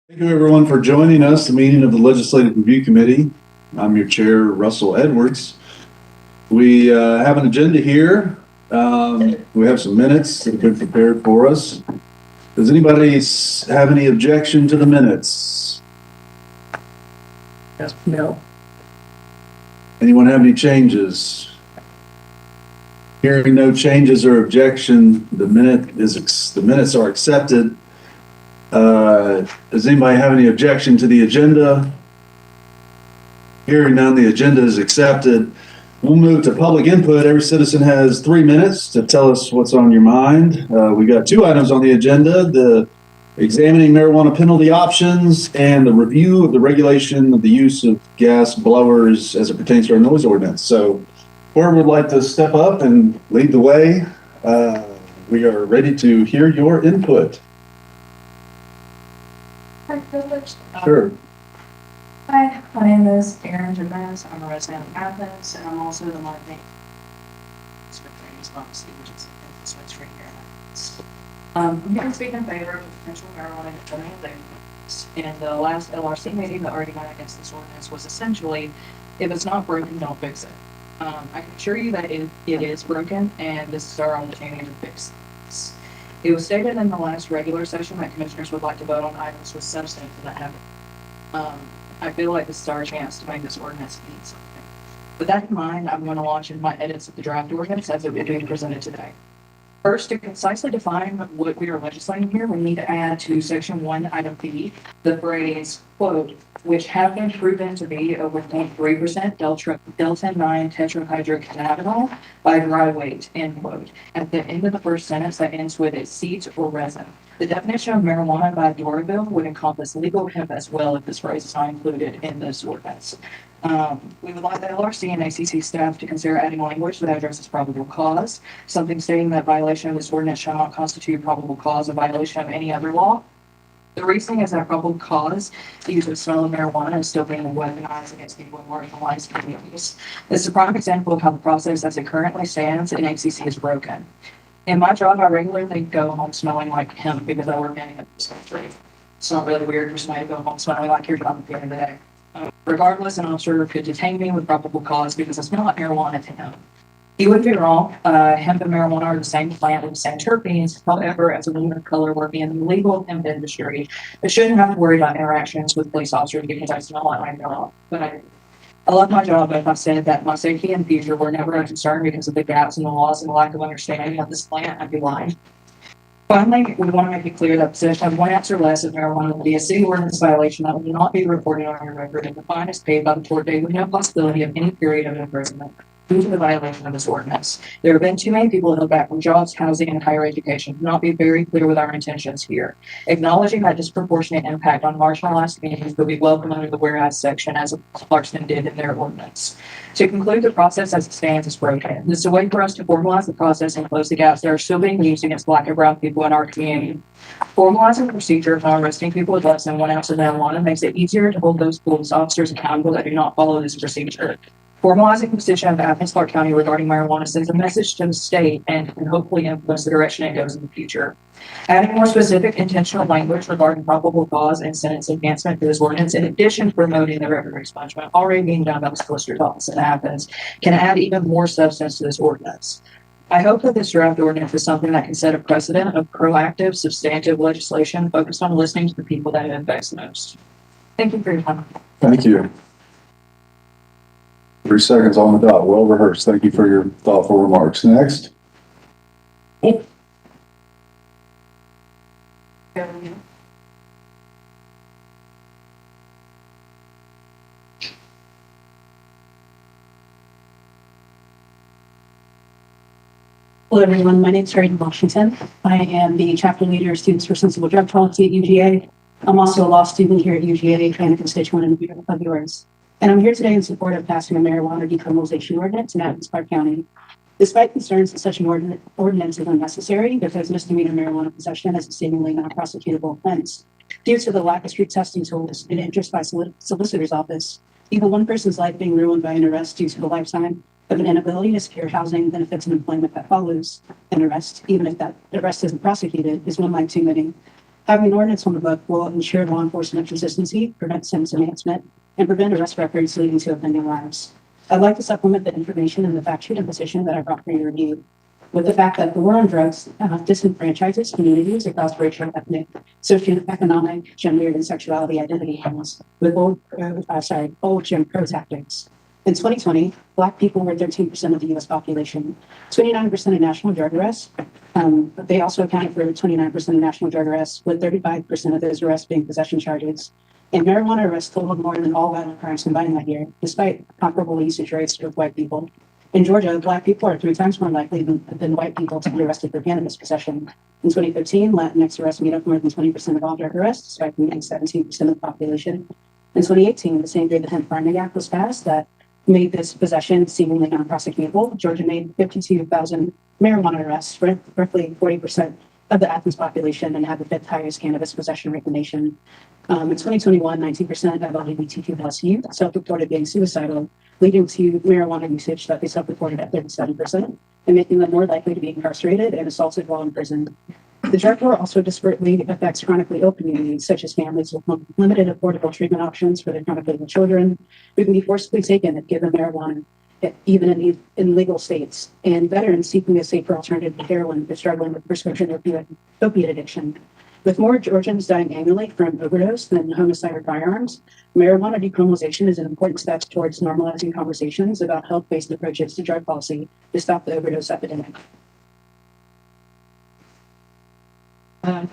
Thank you, everyone, for joining us, the meeting of the Legislative Review Committee. I'm your chair, Russell Edwards. We have an agenda here. We have some minutes that have been prepared for us. Does anybody have any objection to the minutes? No. Anyone have any changes? Hearing no changes or objection, the minutes are accepted. Does anybody have any objection to the agenda? Hearing none, the agenda is accepted. We'll move to public input. Every citizen has 3 minutes to tell us what's on your mind. We got 2 items on the agenda: the examining marijuana penalty options and the review of the regulation of the use of gas blowers as it pertains to our noise ordinance. So, whoever would like to step up and lead the way, we are ready to hear your input. Sure. Hi, my name is Erin Jimenez. I'm a resident of Athens, and I'm also the marketing policy, which is in the switch right here in Athens. I'm here to speak in favor of the potential marijuana ordinance. In the last LRC meeting, the argument against this ordinance was essentially, if it's not broken, don't fix it. I can assure you that it is broken, and this is our opportunity to fix this. It was stated in the last regular session that commissioners would like to vote on items with substance that have. I feel like this is our chance to make this ordinance mean something. With that in mind, I'm going to launch in my edits of the draft ordinance as it will be presented today. First, to concisely define what we are legislating here, we need to add to section 1, item B, the phrase, quote, which have been proven to be over 0.3% delta-9 tetrahydrocannabinol by dry weight, end quote. At the end of the first sentence, that ends with its seeds or resin. The definition of marijuana by Doraville would encompass legal hemp as well if this phrase is not included in this ordinance. We would like the LRC and ACC staff to consider adding language that addresses probable cause, something stating that violation of this ordinance shall not constitute probable cause of violation of any other law. The reasoning is that probable cause, the use of the smell of marijuana, is still being weaponized against people in marginalized communities. This is a prime example of how the process as it currently stands in ACC is broken. In my job, I regularly go home smelling like hemp because I work in a dispensary. It's not really weird for somebody to go home smelling like your job at the end of the day. Regardless, an officer could detain me with probable cause because it's not marijuana to him. He would be wrong. Hemp and marijuana are the same plant with the same terpenes. However, as a woman of color working in the legal hemp industry, I shouldn't have to worry about interactions with police officers because I smell like my job. But I love my job, but if I said that my safety and future were never a concern because of the gaps in the laws and the lack of understanding of this plant, I'd be lying. Finally, we want to make it clear that possession of 1 ounce or less of marijuana will be a city ordinance violation that will not be reported on your record, and the fine is paid by the court date with no possibility of any period of imprisonment due to the violation of this ordinance. There have been too many people held back from jobs, housing, and higher education to not be very clear with our intentions here. Acknowledging that disproportionate impact on marginalized communities will be welcome under the whereas section, as Clarkson did in their ordinance. To conclude, the process as it stands is broken. This is a way for us to formalize the process and close the gaps that are still being used against Black and brown people in our community. Formalizing the procedure for arresting people with less than 1 ounce of marijuana makes it easier to hold those police officers accountable that do not follow this procedure. Formalizing the position of Athens-Clarke County regarding marijuana sends a message to the state and can hopefully influence the direction it goes in the future. Adding more specific intentional language regarding probable cause and sentence enhancement to this ordinance, in addition to promoting the record expungement already being done by the solicitor's office in Athens, can add even more substance to this ordinance. I hope that this draft ordinance is something that can set a precedent of proactive, substantive legislation focused on listening to the people that it affects most. Thank you for your time. Thank you. 3 seconds on the dot. Well rehearsed. Thank you for your thoughtful remarks. Next. Hello, everyone. My name is Harry Washington. I am the chapter leader of Students for Sensible Drug Policy at UGA. I'm also a law student here at UGA and a constituent of yours. And I'm here today in support of passing a marijuana decriminalization ordinance in Athens-Clarke County. Despite concerns that such an ordinance is unnecessary because misdemeanor marijuana possession is a seemingly non-prosecutable offense, due to the lack of street testing tools and interest by solicitor's office, even one person's life being ruined by an arrest due to the lifetime of an inability to secure housing, benefits, and employment that follows an arrest, even if that arrest isn't prosecuted, is one life too many. Having an ordinance on the book will ensure law enforcement consistency, prevent sentence enhancement, and prevent arrest records leading to offending lives. I'd like to supplement the information in the fact sheet and position that I brought for your review with the fact that the war on drugs disenfranchises communities across racial, ethnic, socioeconomic, gender, and sexuality identity lines with old Jim Crow tactics. In 2020, Black people were 13% of the U.S. population, 29% of national drug arrests. But they also accounted for 29% of national drug arrests, with 35% of those arrests being possession charges. And marijuana arrests totaled more than all violent crimes combined that year, despite comparable usage rates with white people. In Georgia, Black people are 3 times more likely than white people to be arrested for cannabis possession. In 2015, Latinx arrests made up more than 20% of all drug arrests, despite being 17% of the population. In 2018, the same year the Hemp Farming Act was passed that made this possession seemingly non-prosecutable, Georgia made 52,000 marijuana arrests, roughly 40% of the Athens population, and had the 5th highest cannabis possession rate in the nation. In 2021, 19% of LGBTQ plus youth self-reported being suicidal, leading to marijuana usage that they self-reported at 37%, and making them more likely to be incarcerated and assaulted while in prison. The drug war also disparately affects chronically ill communities, such as families with limited affordable treatment options for their chronically ill children, who can be forcibly taken if given marijuana, even in legal states, and veterans seeking a safer alternative to heroin if they're struggling with prescription opiate addiction. With more Georgians dying annually from overdose than homicide or firearms, marijuana decriminalization is an important step towards normalizing conversations about health-based approaches to drug policy to stop the overdose epidemic.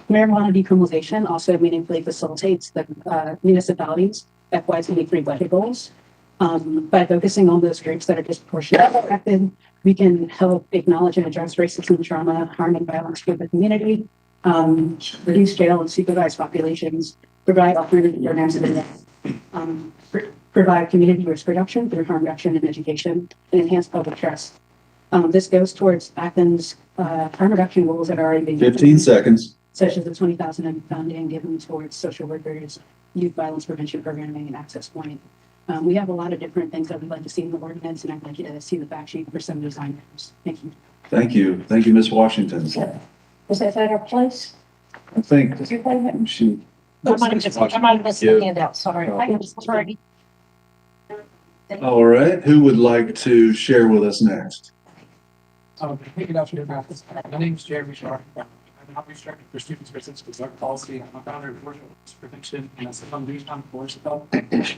Marijuana decriminalization also meaningfully facilitates the municipalities' FY 23 budget goals. By focusing on those groups that are disproportionately affected, we can help acknowledge and address racism, trauma, harm, and violence for the community, reduce jail and supervised populations, provide alternative programs provide community risk reduction through harm reduction and education, and enhance public trust. This goes towards Athens' harm reduction goals that are already being 15 seconds. Such as the 20,000 in funding given towards social workers, youth violence prevention programming, and access point. We have a lot of different things that we'd like to see in the ordinance, and I'd like you to see the fact sheet for some of those items. Thank you. Thank you. Thank you, Ms. Washington. Was that at our place? I think Did you play it? she. I might have missed the handout, sorry. Sorry. All right. Who would like to share with us next? Hey, good afternoon, Mathis. My name is Jeremy Sharp. I'm an outreach director for Students for Sensitive Drug Policy. I'm a founder of Georgia Prevention and a foundation on Forest Health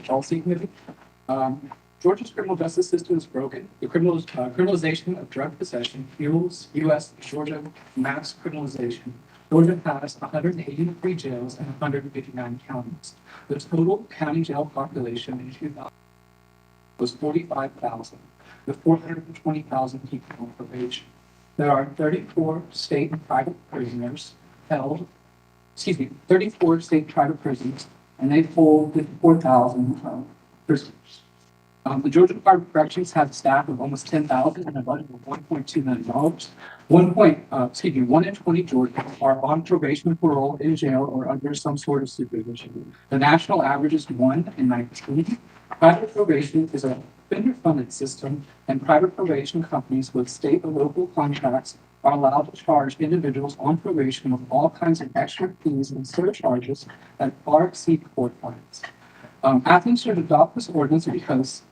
Policy Committee. Georgia's criminal justice system is broken. The criminalization of drug possession fuels U.S. Georgia mass criminalization. Georgia has 183 jails and 159 counties. The total county jail population in 2000 was 45,000, with 420,000 people on probation. There are 34 state and private prisoners held, 34 state and private prisons, and they hold 54,000 prisoners. The Georgia Department of Corrections has a staff of almost 10,000 and a budget of $1.2 million. 1 in 20 Georgians are on probation, parole, in jail, or under some sort of supervision. The national average is 1 in 19. Private probation is a vendor-funded system, and private probation companies with state and local contracts are allowed to charge individuals on probation with all kinds of extra fees and surcharges that far exceed court fines. Athens should adopt this ordinance because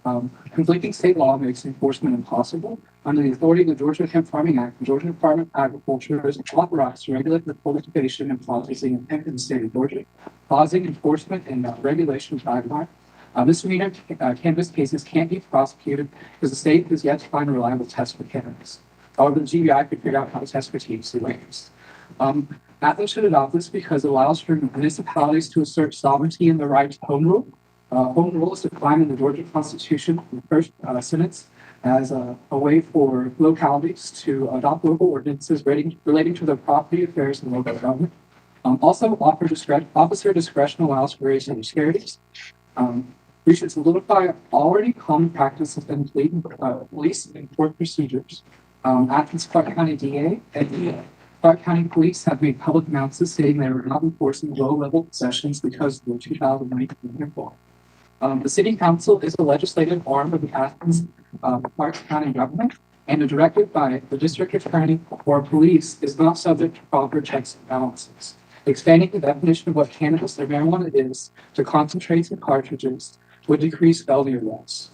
conflicting state law makes enforcement impossible. Under the authority of the Georgia Hemp Farming Act, the Georgia Department of Agriculture is authorized to regulate the cultivation and processing of hemp in the state of Georgia, causing enforcement and regulation guidelines. Misdemeanor cannabis cases can't be prosecuted because the state has yet to find a reliable test for cannabis. However, the GBI could figure out how to test for THC levels. Athens should adopt this because it allows for municipalities to assert sovereignty in the right to home rule. Home rule is defined in the Georgia Constitution in the first sentence as a way for localities to adopt local ordinances relating to their property affairs and local government. Also, officer discretion allows for race and disparities. We should solidify already common practices in police and court procedures. Athens-Clarke County DA and the Clarke County Police have made public announcements stating they were not enforcing low-level possessions because of the 2019 reform. The City Council is the legislative arm of the Athens-Clarke County government, and a directive by the district attorney or police is not subject to proper checks and balances. expanding the definition of what cannabis or marijuana is to concentrates and cartridges would decrease failure rates.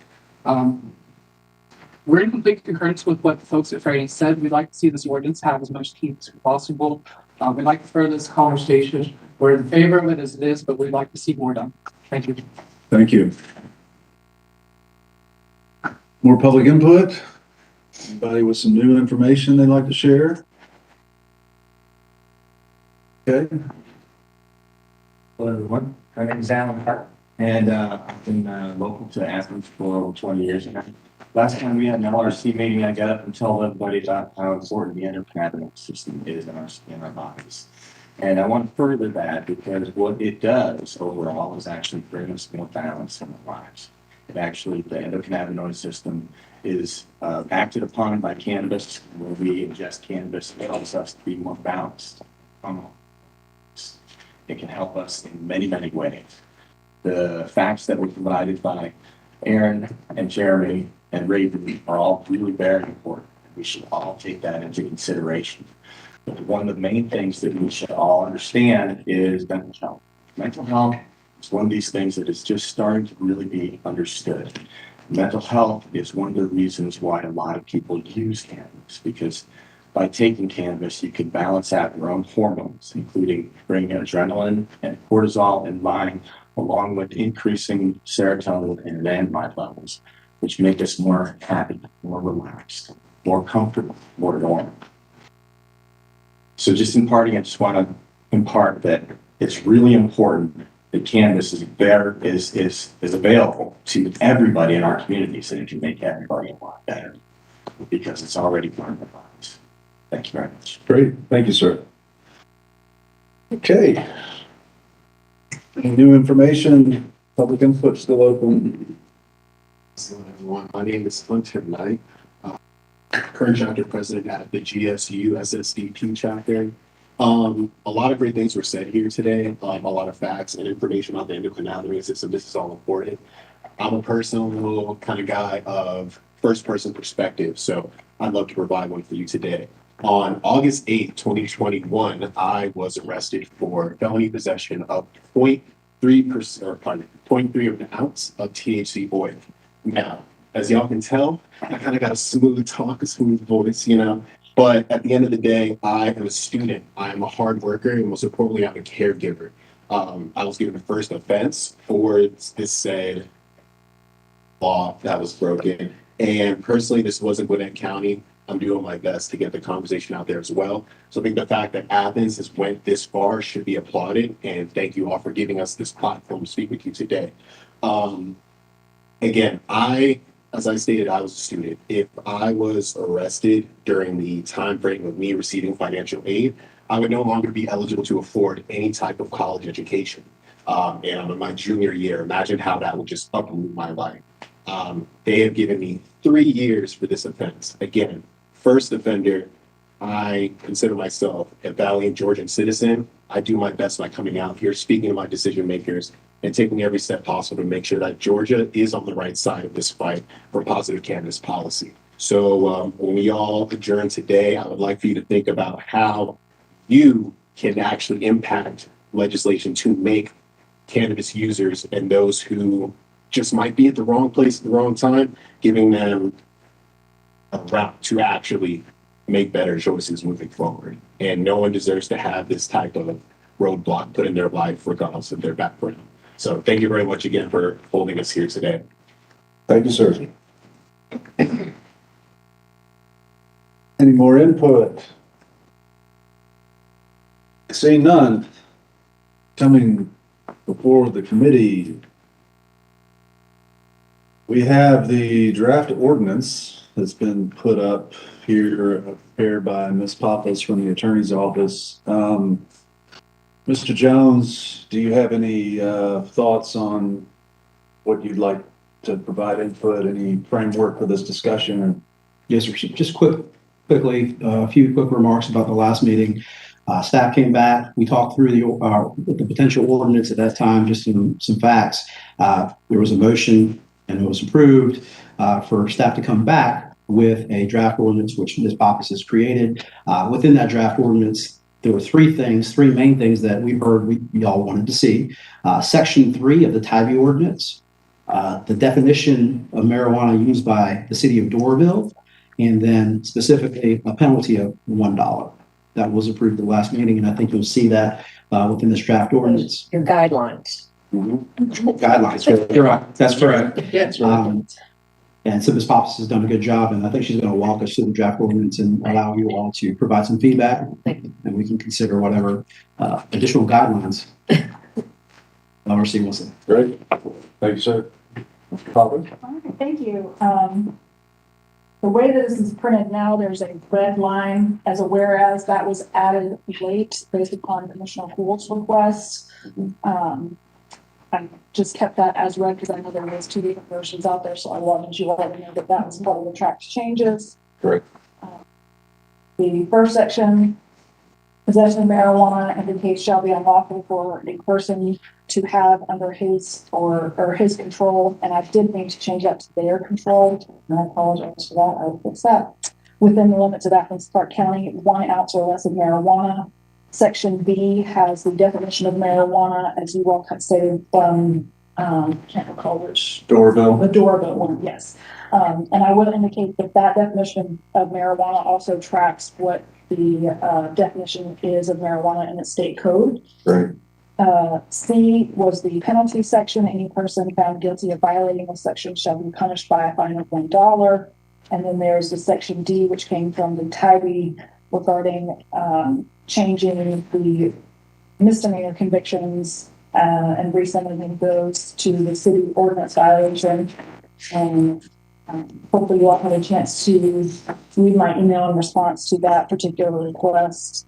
We're in complete concurrence with what the folks at Friday said. We'd like to see this ordinance have as much teeth as possible. We'd like to further this conversation. We're in favor of it as it is, but we'd like to see more done. Thank you. Thank you. More public input? Anybody with some new information they'd like to share? Okay. Hello, everyone. My name is Athens-Clarke, and I've been local to Athens for over 20 years now. Last time we had an LRC meeting, I got up and told everybody about how important the endocannabinoid system is in our bodies. And I want to further that because what it does overall is actually bring us more balance in our lives. It actually, the endocannabinoid system is acted upon by cannabis. When we ingest cannabis, it helps us to be more balanced. It can help us in many, many ways. The facts that were provided by Aaron and Jeremy and Raven are all really very important. We should all take that into consideration. But one of the main things that we should all understand is mental health. Mental health is one of these things that is just starting to really be understood. Mental health is one of the reasons why a lot of people use cannabis, because by taking cannabis, you can balance out your own hormones, including bringing adrenaline and cortisol in line, along with increasing serotonin and anandamide levels, which make us more happy, more relaxed, more comfortable, more normal. So just in parting, I just want to impart that it's really important that cannabis is available to everybody in our communities, and it can make everybody a lot better because it's already part of our lives. Thank you very much. Great. Thank you, sir. Okay. Any new information? Public input still open. Hello, everyone. My name is Hunter Knight, current chapter president at the GSU SSDP chapter. A lot of great things were said here today. A lot of facts and information on the endocannabinoid system. This is all important. I'm a personal kind of guy of first person perspective, so I'd love to provide one for you today. On August 8th, 2021, I was arrested for felony possession of 0.3% or 0.3 of an ounce of THC oil. Now, as y'all can tell, I kind of got a smooth talk, a smooth voice, you know, but at the end of the day, I am a student. I am a hard worker, and most importantly, I'm a caregiver. I was given the first offense for this said law that was broken. And personally, this wasn't Gwinnett County. I'm doing my best to get the conversation out there as well. So I think the fact that Athens has went this far should be applauded. And thank you all for giving us this platform to speak with you today. Again, as I stated, I was a student. If I was arrested during the time frame of me receiving financial aid, I would no longer be eligible to afford any type of college education. And I'm in my junior year. Imagine how that would just uproot my life. They have given me 3 years for this offense. Again, first offender, I consider myself a valiant Georgian citizen. I do my best by coming out here, speaking to my decision makers, and taking every step possible to make sure that Georgia is on the right side of this fight for positive cannabis policy. So when we all adjourn today, I would like for you to think about how you can actually impact legislation to make cannabis users and those who just might be at the wrong place at the wrong time, giving them a route to actually make better choices moving forward. And no one deserves to have this type of roadblock put in their life, regardless of their background. So thank you very much again for holding us here today. Thank you, sir. Any more input? Seeing none, coming before the committee, we have the draft ordinance that's been put up here, prepared by Ms. Pappas from the attorney's office. Mr. Jones, do you have any thoughts on what you'd like to provide input, any framework for this discussion? Yes, sir. Just quickly, a few quick remarks about the last meeting. Staff came back. We talked through the potential ordinance at that time, just some facts. There was a motion and it was approved for staff to come back with a draft ordinance, which Ms. Pappas has created. Within that draft ordinance, there were three main things that we heard y'all wanted to see. Section 3 of the Tybee ordinance, the definition of marijuana used by the city of Doraville, and then specifically a penalty of $1. That was approved at the last meeting, and I think you'll see that within this draft ordinance. Your guidelines. Guidelines. You're right. That's correct. Yes. And Ms. Pappas has done a good job, and I think she's going to walk us through the draft ordinance and allow you all to provide some feedback, and we can consider whatever additional guidelines LRC wants to. Great. Thank you, sir. Mr. Cobbin? All right, thank you. The way that this is printed now, there's a red line as a whereas that was added late based upon Commissioner Poole's request. I just kept that as read because I know there was two different versions out there, so I wanted you all to know that that was part of the track changes. Great. The first section, possession of marijuana in the case shall be unlawful for a person to have under his or his control, and I did need to change that to their control, and I apologize for that. I'll fix that. Within the limits of Athens-Clarke County, 1 ounce or less of marijuana. Section B has the definition of marijuana, as you all had stated from, can't recall which. Doraville. The Doraville one, yes. And I will indicate that that definition of marijuana also tracks what the definition is of marijuana in the state code. Great. C was the penalty section. Any person found guilty of violating this section shall be punished by a fine of $1. And then there's the section D, which came from the Tybee regarding changing the misdemeanor convictions and resending those to the city ordinance violation. And hopefully you all had a chance to read my email in response to that particular request.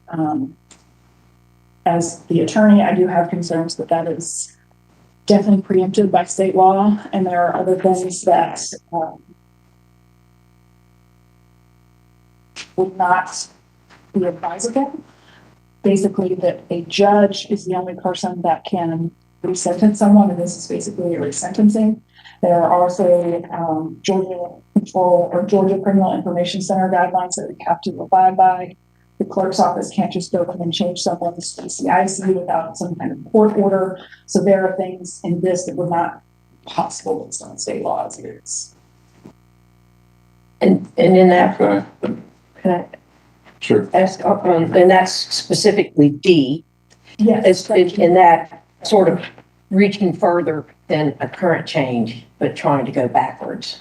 As the attorney, I do have concerns that that is definitely preempted by state law, and there are other things that would not be advisable. Basically, that a judge is the only person that can resentence someone, and this is basically a resentencing. There are also Georgia Control or Georgia Criminal Information Center guidelines that we have to abide by. The clerk's office can't just go in and change someone's CIC without some kind of court order. So there are things in this that were not possible based on state law as it is. And in that, Okay. can I Sure. ask, and that's specifically D, Yes. in that sort of reaching further than a current change, but trying to go backwards,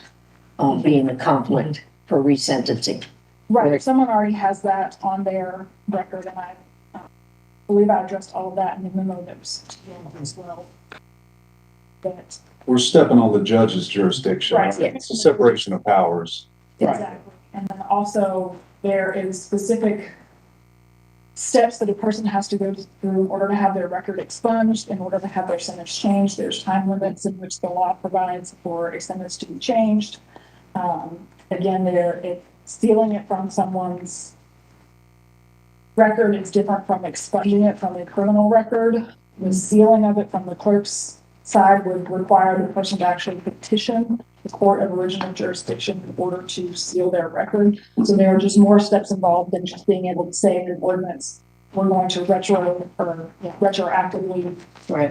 being a conflict for resentencing. Right. If someone already has that on their record, and I believe I addressed all of that in the memo that was as well. But We're stepping on the judge's jurisdiction. Right. It's a separation of powers. exactly. And then also there is specific steps that a person has to go through in order to have their record expunged, in order to have their sentence changed. There's time limits in which the law provides for a sentence to be changed. Again, stealing it from someone's record is different from expunging it from a criminal record. The sealing of it from the clerk's side would require the person to actually petition the court of original jurisdiction in order to seal their record. So there are just more steps involved than just being able to say in an ordinance, we're going to retroactively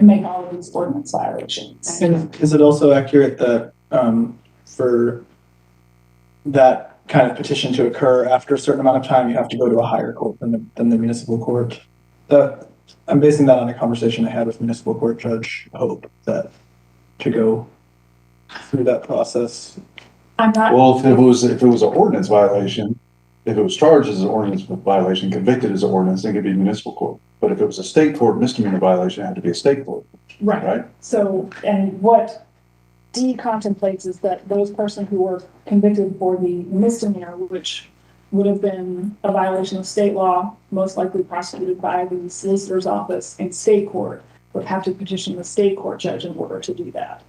make all of these ordinance violations. And is it also accurate that for that kind of petition to occur after a certain amount of time, you have to go to a higher court than the municipal court? I'm basing that on a conversation I had with municipal court Judge Hope, that to go through that process. I'm not. Well, if it was an ordinance violation, if it was charged as an ordinance violation, convicted as an ordinance, then it could be municipal court. But if it was a state court misdemeanor violation, it had to be a state court. Right. So, and what D contemplates is that those persons who were convicted for the misdemeanor, which would have been a violation of state law, most likely prosecuted by the solicitor's office in state court, would have to petition the state court judge in order to do that.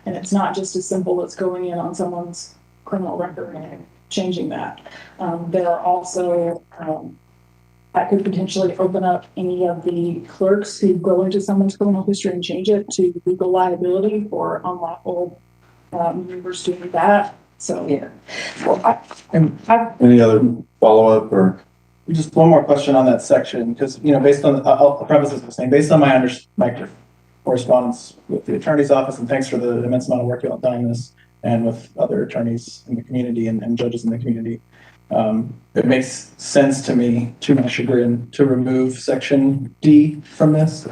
And it's not just as simple as going in on someone's criminal record and changing that. There are also, that could potentially open up any of the clerks who go into someone's criminal history and change it to legal liability for unlawful members doing that. So, Yeah. Any other follow-up or? Just one more question on that section, because, based on, I'll preface this by saying, based on my correspondence with the attorney's office, and thanks for the immense amount of work you all done on this, and with other attorneys in the community and judges in the community, it makes sense to me, to my chagrin, to remove section D from this.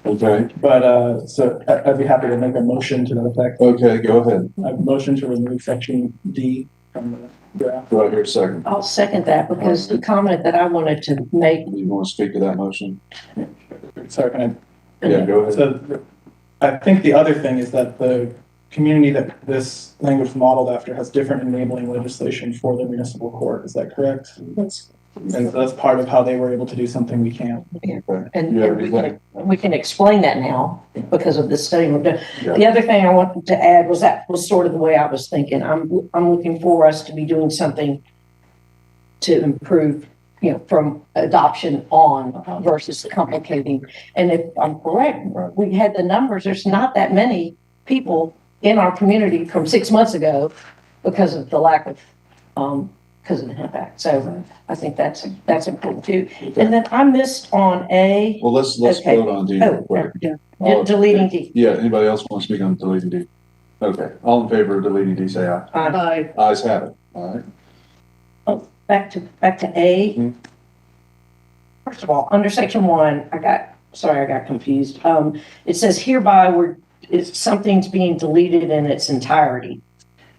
Okay, But, so I'd be happy to make a motion to that effect. okay, go ahead. I motion to remove section D from the draft. Do I hear a second? I'll second that because the comment that I wanted to make, You want to speak to that motion? Sorry, can Yeah, go I? ahead. So I think the other thing is that the community that this language is modeled after has different enabling legislation for the municipal court. Is that correct? And so that's part of how they were able to do something we can't. and You have anything? we can explain that now because of this study we've done. Yeah. The other thing I wanted to add was that was sort of the way I was thinking. I'm looking for us to be doing something to improve, from adoption on versus complicating. And if I'm correct, we had the numbers, there's not that many people in our community from 6 months ago because of the lack of, because of the HEMP Act. So I think that's important too. And then I missed on A. Well, let's Okay. vote on D. Oh, real quick. deleting D. Yeah, anybody else want to speak on deleting D? Okay, all in favor of deleting D, say aye. Aye. Ayes have it. All right. Back to A. Mhm. First of all, under section 1, I got confused. It says hereby something's being deleted in its entirety,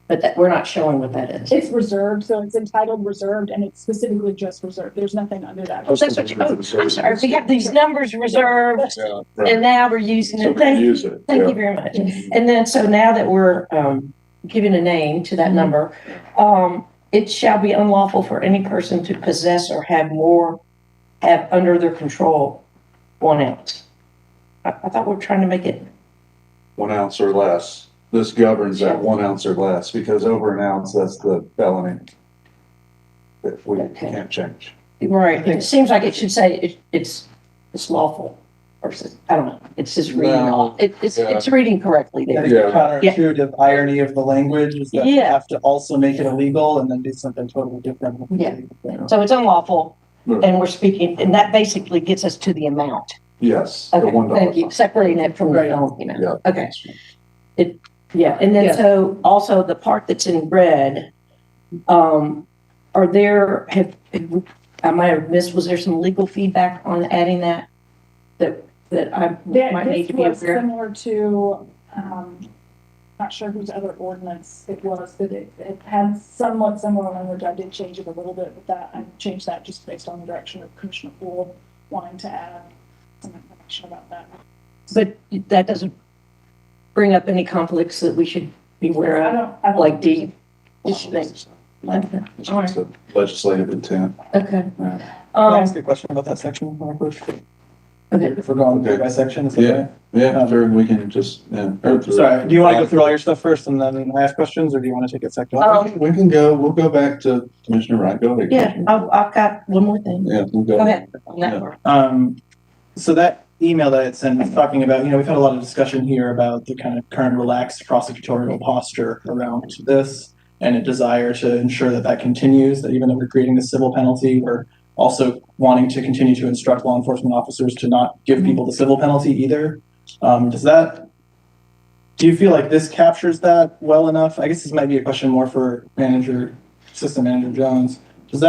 but that we're not showing what that is. It's reserved, so it's entitled reserved, and it's specifically just reserved. There's nothing under that. That's what I'm sorry. We have these numbers reserved Yeah, right. and now we're using So it. we can use it. Thank Yeah. you very much. And then, so now that we're giving a name to that number, it shall be unlawful for any person to possess or have under their control 1 ounce. I thought we were trying to make it, 1 ounce or less. This governs at 1 ounce or less, because over an ounce, that's the felony that we Okay. can't change. right, it seems like it should say it's lawful versus, I don't know, it's just reading No. off. It's reading correctly I there. think Yeah. the counterintuitive irony of the language is that you Yeah. have to also make it illegal and then do something totally different. Yeah. So it's unlawful and we're speaking, and that basically gets us to the amount. Yes. the Okay, $1 thank you. Separating it from the Right. penalty amount. Yeah. Okay. Yeah, and then so also the part that's in red, are there, I might have missed, was there some legal feedback on adding that I might need This to be was aware of? similar to, not sure whose other ordinance it was, but it had somewhat similar language. I did change it a little bit with that. I changed that just based on the direction of Commissioner Poole wanting to add some information about that. But that doesn't bring up any conflicts that we should be aware I of, don't. like D. Just think. It's Okay. All right. just a legislative intent. Okay. Can I ask Um, a question about that section? real quick? okay. If we're going Okay. by section, is that Yeah. right? Yeah, sure, we can just, yeah. Sorry, do you want to go through all your stuff first and then I ask questions, or do you want to take it section? We can we'll go back to Commissioner Wright. Go ahead. Yeah, I've got one more thing. Yeah, we'll Go ahead. On that part. So that email that I had sent was talking about, we've had a lot of discussion here about the kind of current relaxed prosecutorial posture around this and a desire to ensure that that continues, that even though we're creating this civil penalty, we're also wanting to continue to instruct law enforcement officers to not give people the civil penalty either. Do you feel like this captures that well enough? I guess this might be a question more for Assistant Manager Jones. Does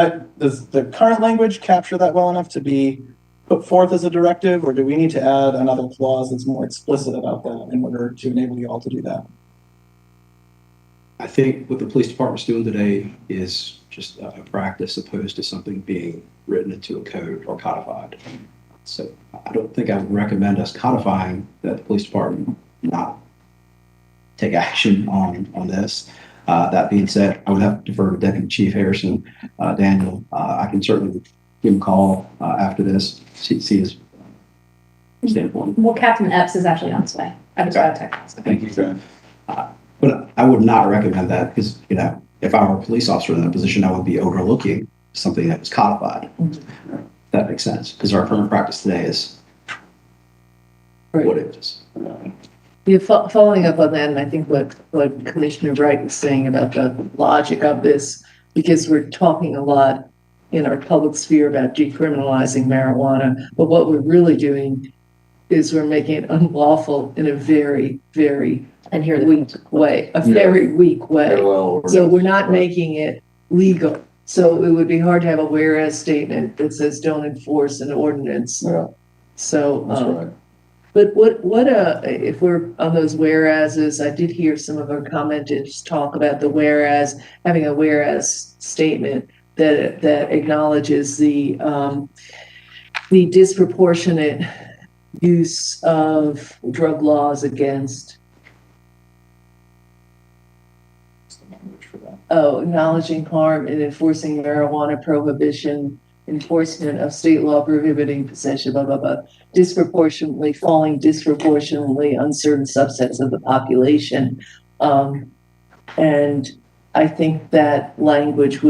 the current language capture that well enough to be put forth as a directive, or do we need to add another clause that's more explicit about that in order to enable you all to do that? I think what the police department's doing today is just a practice opposed to something being written into a code or codified. So I don't think I would recommend us codifying that the police department not take action on this. That being said, I would have to defer to Deputy Chief Harrison, Daniel. I can certainly give him a call after this, see his standpoint. Well, Captain Epps is actually on his way. I just got a text. Thank you. But I would not recommend that because, if I were a police officer in that position, I would be overlooking something that was codified. That makes sense, because our current practice today is what it is. Yeah, following up on that, and I think what Commissioner Wright was saying about the logic of this, because we're talking a lot in our public sphere about decriminalizing marijuana, but what we're really doing is we're making it unlawful in a very, very And here weak way, a very weak way. Parallel So we're not making it legal. So it would be hard to have a whereas statement that says don't enforce an ordinance. Yeah, So, that's right. but if we're on those whereases, I did hear some of our commenters talk about the whereas, having a whereas statement that acknowledges the disproportionate use of drug laws against, acknowledging harm in enforcing marijuana prohibition, enforcement of state law prohibiting possession, blah, blah, blah, falling disproportionately on certain subsets of the population. And I think that language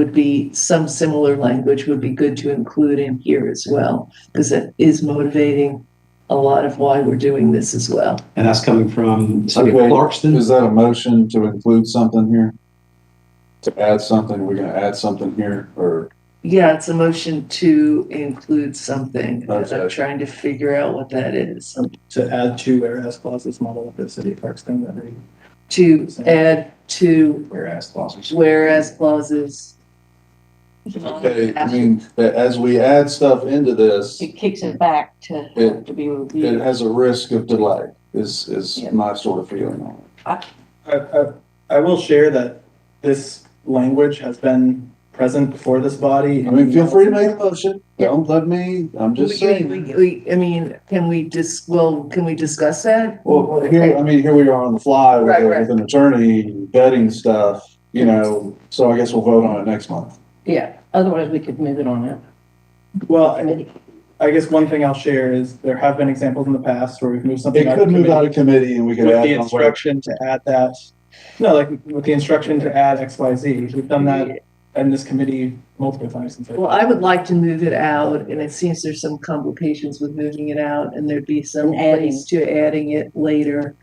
some similar language would be good to include in here as well, because it is motivating a lot of why we're doing this as well. And that's coming from the city of Okay, Clarkston. is that a motion to include something here? To add something, we're gonna add something here, or? Yeah, it's a motion to include something. Okay. I'm trying to figure out what that is. To add two whereas clauses model of the city of Clarkston that we. To add two Whereas clauses. whereas clauses. Okay, I mean, as we add stuff into this, It kicks it back to It- to be it reviewed. has a risk of delay, is Yeah. my sort of feeling on it. I will share that this language has been present before this body. I mean, feel free to make a motion, don't let me, I'm just saying. Can we discuss that? Well, here, I mean, here we are on the fly with, Right, right. with an attorney vetting stuff, you know, so I guess we'll vote on it next month. Yeah, otherwise we could move it on it. Well, I guess one thing I'll share is there have been examples in the past where we've moved something. It could move out of committee and we could With add the it on. instruction to add that, no, like with the instruction to add XYZ, we've done that in this committee multiple times. Well, I would like to move it out, and it seems there's some complications with moving it out, and there'd be some And adding. place to adding it later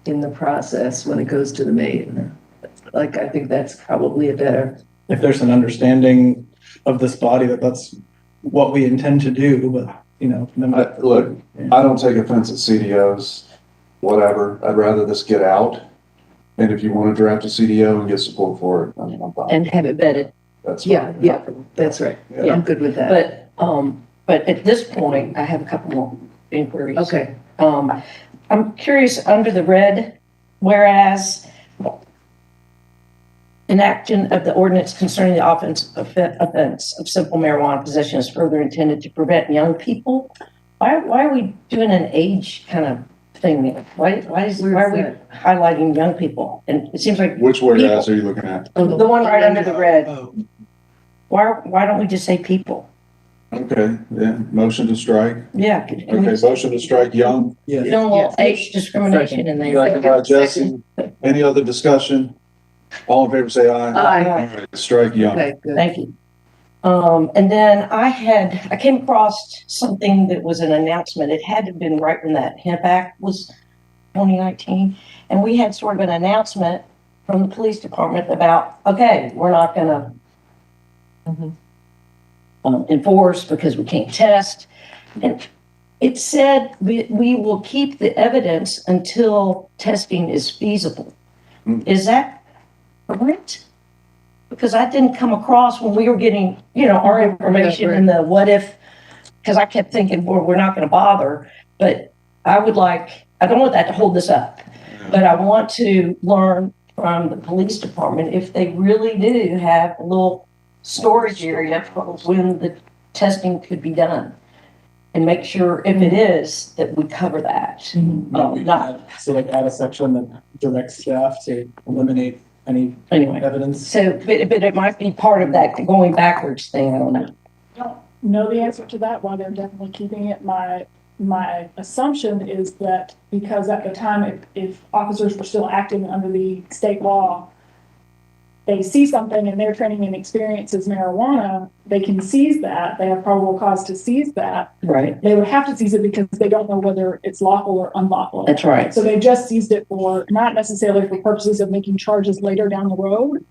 in the process when it goes to the main. Like, I think that's probably a better. If there's an understanding of this body that that's what we intend to do, but, you know. then- Look, I don't take offense at CDOs, whatever, I'd rather this get out. And if you want to draft a CDO and get support for it, I mean, I'm fine. And have it vetted. That's fine. Yeah, that's right. Yeah. I'm good with that. But at this point, I have a couple more inquiries. Okay. I'm curious, under the red, whereas enactment of the ordinance concerning the offense of simple marijuana possession is further intended to prevent young people. Why are we doing an age kind of thing there? Why are we highlighting young people? And it seems like Which whereas are you looking at? the one right under the red. Oh, Why don't we just say people? Okay, yeah, motion to strike. Yeah. Can we Okay, motion to strike young. yeah. do a little age discrimination in there? Second by Jesse. Any other discussion? All in favor, say aye. Aye. All right, strike young. Okay, good. Thank you. And then I came across something that was an announcement. It had to have been right when that hemp act was 2019. And we had sort of an announcement from the police department about, okay, we're not gonna enforce because we can't test. And it said we will keep the evidence until testing is feasible. Is that correct? Because I didn't come across when we were getting, our information in the what if, because I kept thinking, well, we're not going to bother, but I don't want that to hold this up, but I want to learn from the police department if they really do have a little storage area for when the testing could be done. And make sure if it is, that we cover that. Not, So like add a section that directs staff to eliminate any anyway. evidence. So, but it might be part of that going backwards thing, I don't know. I don't know the answer to that, why they're definitely keeping it. My assumption is that because at the time, if officers were still acting under the state law, they see something in their training and experience as marijuana, they can seize that. They have probable cause to seize that. Right. They would have to seize it because they don't know whether it's lawful or unlawful. That's right. So they just seized it for, not necessarily for purposes of making charges later down the road,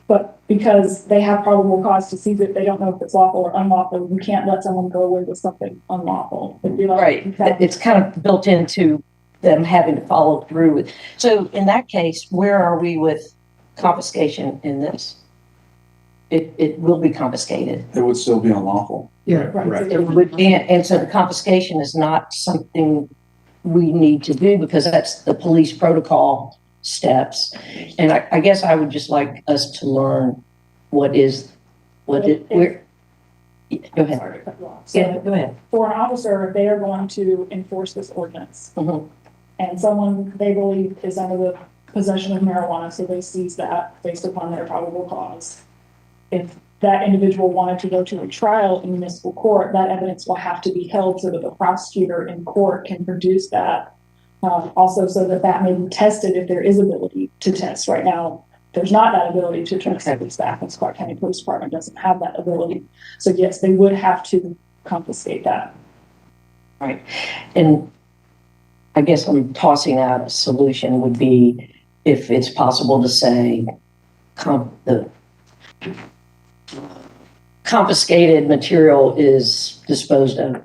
But because they have probable cause to seize it, they don't know if it's lawful or unlawful. You can't let someone go away with something unlawful. It'd be like- Right, it's kind of built into them having to follow through with. So in that case, where are we with confiscation in this? It will be confiscated. It would still be unlawful. Right. Correct. It would, and so the confiscation is not something we need to do because that's the police protocol steps. And I guess I would just like us to learn where, go ahead. Sorry to cut you off. So Yeah, go ahead. for an officer, if they are going to enforce this ordinance Mhm. and someone they believe is under the possession of marijuana, so they seize that based upon their probable cause. If that individual wanted to go to a trial in municipal court, that evidence will have to be held so that the prosecutor in court can produce that. Also so that that may be tested if there is ability to test. Right now, there's not that ability to test. At least the Athens-Clarke County Police Department doesn't have that ability. So yes, they would have to confiscate that. Right. And I guess I'm tossing out a solution would be if it's possible to say the confiscated material is disposed of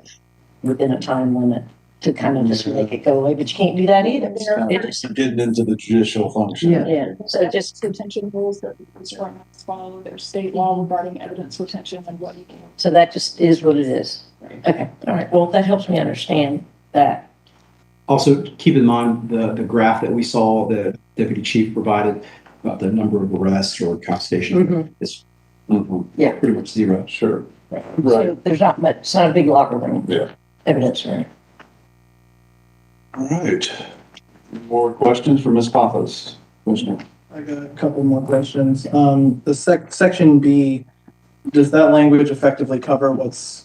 within a time limit to kind of just make it go away, but you can't do that either. It is, Getting into the judicial function. yeah, so just, Detention rules that the police department must follow, there's state law regarding evidence retention and what you can. so that just is what it is. Okay, all right, well, that helps me understand that. Also, keep in mind the graph that we saw, the deputy chief provided about the number of arrests or confiscation is Yeah. pretty much zero. Sure. So there's not much, it's not a big locker room. Yeah. Evidence, right? All right. More questions for Ms. Pappas? Commissioner? I got a couple more questions. The section B, does that language effectively cover what's,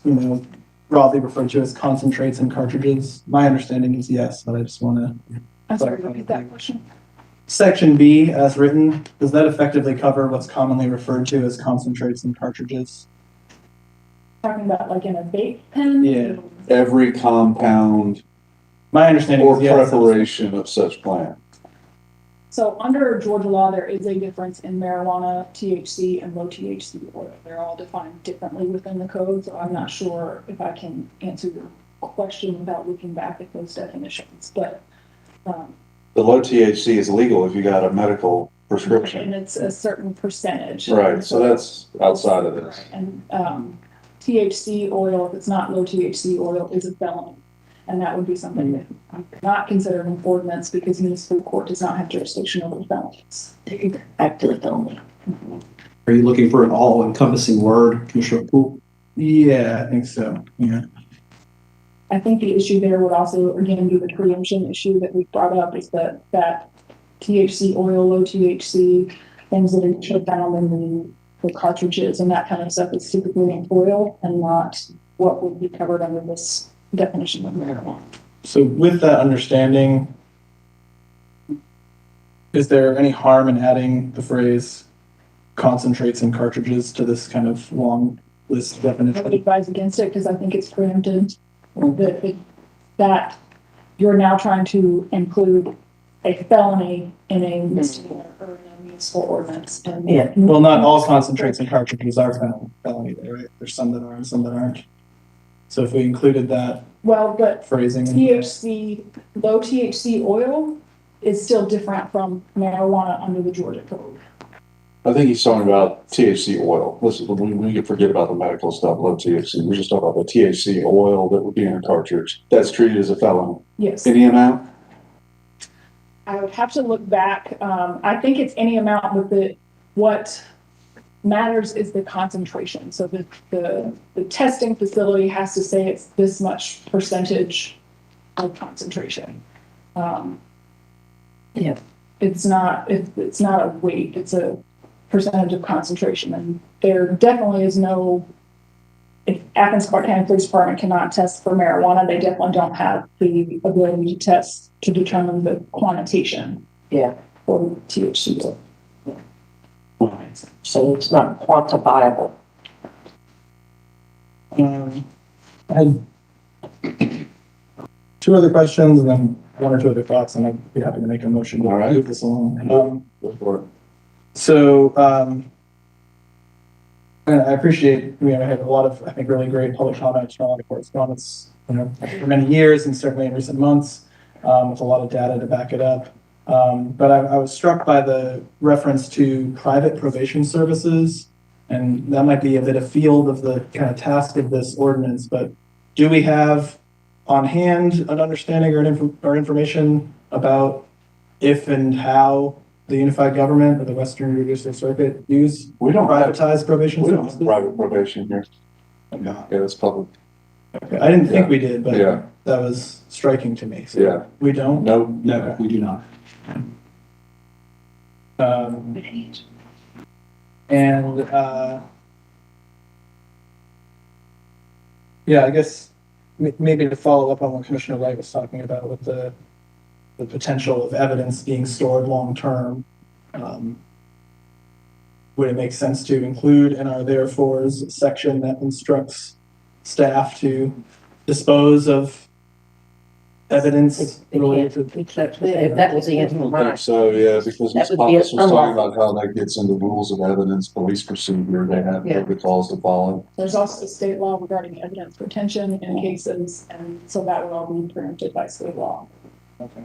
broadly referred to as concentrates and cartridges? My understanding is yes, but I just want to. I'm sorry, repeat that question. Section B, as written, does that effectively cover what's commonly referred to as concentrates and cartridges? Talking about like in a vape pen? Yeah. Every compound My understanding or is yes. preparation of such plant. So under Georgia law, there is a difference in marijuana, THC, and low THC oil. They're all defined differently within the code, so I'm not sure if I can answer your question without looking back at those definitions, but The low THC is legal if you got a medical prescription. and it's a certain percentage. Right, so that's outside of this. And THC oil, if it's not low THC oil, is a felony. And that would be something that I'm not considered an ordinance because municipal court does not have jurisdiction over felonies. Active felony. Are you looking for an all-encompassing word, Commissioner Poole? Yeah, I think so. Yeah. I think the issue there would also, again, be the preemption issue that we brought up is that THC oil, low THC, things that are found in the cartridges and that kind of stuff is typically in oil and not what would be covered under this definition of marijuana. So with that understanding, is there any harm in adding the phrase concentrates and cartridges to this kind of long list I would definition? advise against it because I think it's preempted that you're now trying to include a felony in a misdemeanor or in a municipal ordinance. And Yeah. Well, not all concentrates and cartridges are felony, though, right? There's some that are and some that aren't. So if we included that Well, but phrasing. THC, low THC oil is still different from marijuana under the Georgia code. I think he's talking about THC oil. Listen, we can forget about the medical stuff, low THC. We're just talking about the THC oil that would be in a cartridge. That's treated as a felony. Yes. Any amount? I would have to look back. I think it's any amount, but what matters is the concentration. So the testing facility has to say it's this much percentage of concentration. Yeah. It's not a weight, it's a percentage of concentration. And there definitely is no, if Athens-Clarke County Police Department cannot test for marijuana, they definitely don't have the ability to test to determine the quantitation. Yeah. For THC. So it's not quantifiable. I had two other questions and then one or two other thoughts, and I'd be happy to make a motion to All right. move this along. Go for it. So And I appreciate, I had a lot of, I think, really great public comments and a lot of correspondence, for many years and certainly in recent months, with a lot of data to back it up. But I was struck by the reference to private probation services, and that might be a bit afield of the kind of task of this ordinance, but do we have on hand an understanding or information about if and how the unified government or the Western Judicial Circuit use privatized probation services? Private probation here. Yeah, it's public. Okay, I didn't think we did, but Yeah. that was striking to me. So Yeah. we don't? No, we do not. And yeah, I guess maybe to follow up on what Commissioner Wright was talking about with the potential of evidence being stored long-term, would it make sense to include in our therefores section that instructs staff to dispose of evidence related to? If that was the answer, right. So, yeah, because That Ms. would be Pappas was talking unlawful. about how that gets into rules of evidence, police procedure, they have Yeah. protocols to follow. There's also state law regarding evidence retention in cases, and so that would all be preempted by state law. Okay.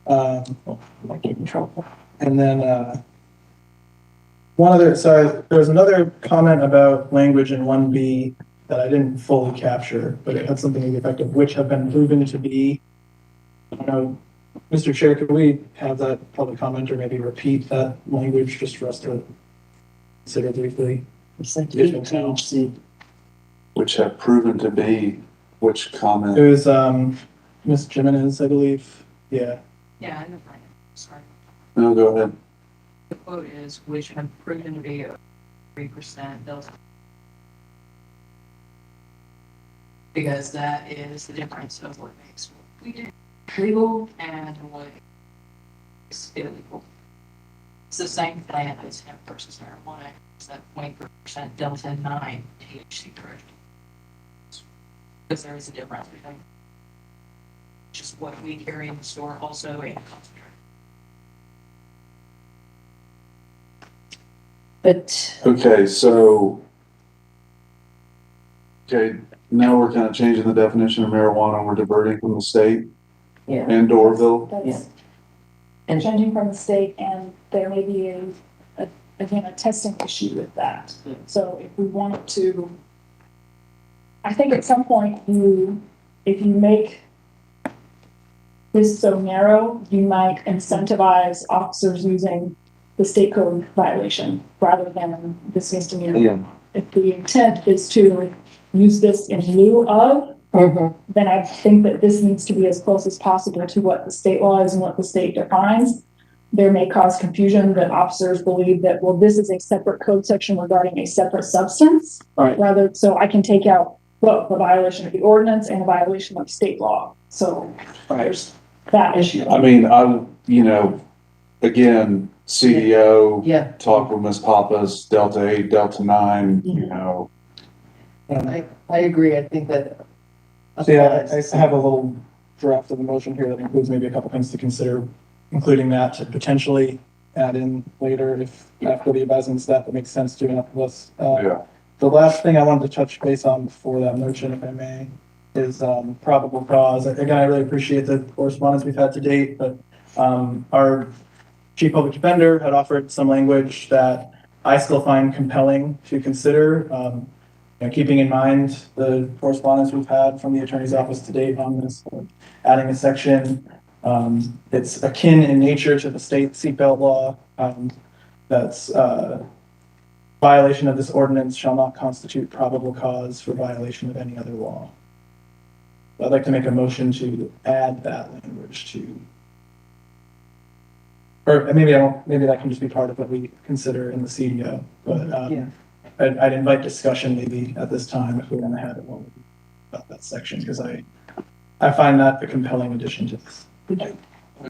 Might get in trouble. And then, there was another comment about language in 1B that I didn't fully capture, but it had something to the effect of which have been proven to be. I don't know, Mr. Chair, could we have that public comment or maybe repeat that language just for us to consider briefly? Which have proven to be, which It comment? was, Ms. Jimenez, I believe. Yeah. Yeah, I know, Brian. Sorry. No, go ahead. The quote is, which have proven to be 3% delta. Because that is the difference of what makes what we do legal and what is illegal. It's the same plan as hemp versus marijuana. It's that 20% delta 9 THC version. Because there is a difference between just what we carry in the store also and concentrate. But Okay, so. Okay, now we're kind of changing the definition of marijuana, we're diverting from the state yeah, and Dorville. That's and changing from the state, and there may be again, a testing issue with that. So if we wanted to, I think at some point if you make this so narrow, you might incentivize officers using the state code violation rather than this misdemeanor. Yeah. If the intent is to use this in lieu of, then I think that this needs to be as close as possible to what the state law is and what the state defines. There may cause confusion that officers believe that, well, this is a separate code section regarding a separate substance. Right. Rather, so I can take out both the violation of the ordinance and a violation of state law. So there's that issue. I mean, again, CDO, Yeah, talk with Ms. Pappas, Delta 8, Delta 9, I agree. I think that. So yeah, I have a little draft of the motion here that includes maybe a couple things to consider, including that to potentially add in later if after the advisement that makes sense to enough of us. yeah. The last thing I wanted to touch base on before that motion, if I may, is probable cause. Again, I really appreciate the correspondence we've had to date, but our chief public defender had offered some language that I still find compelling to consider. Keeping in mind the correspondence we've had from the attorney's office to date on this, adding a section, it's akin in nature to the state seatbelt law. That's violation of this ordinance shall not constitute probable cause for violation of any other law. I'd like to make a motion to add that language to, or maybe that can just be part of what we consider in the CDO, but Yeah. I'd invite discussion maybe at this time if we're gonna have it about that section, because I find that a compelling addition to this.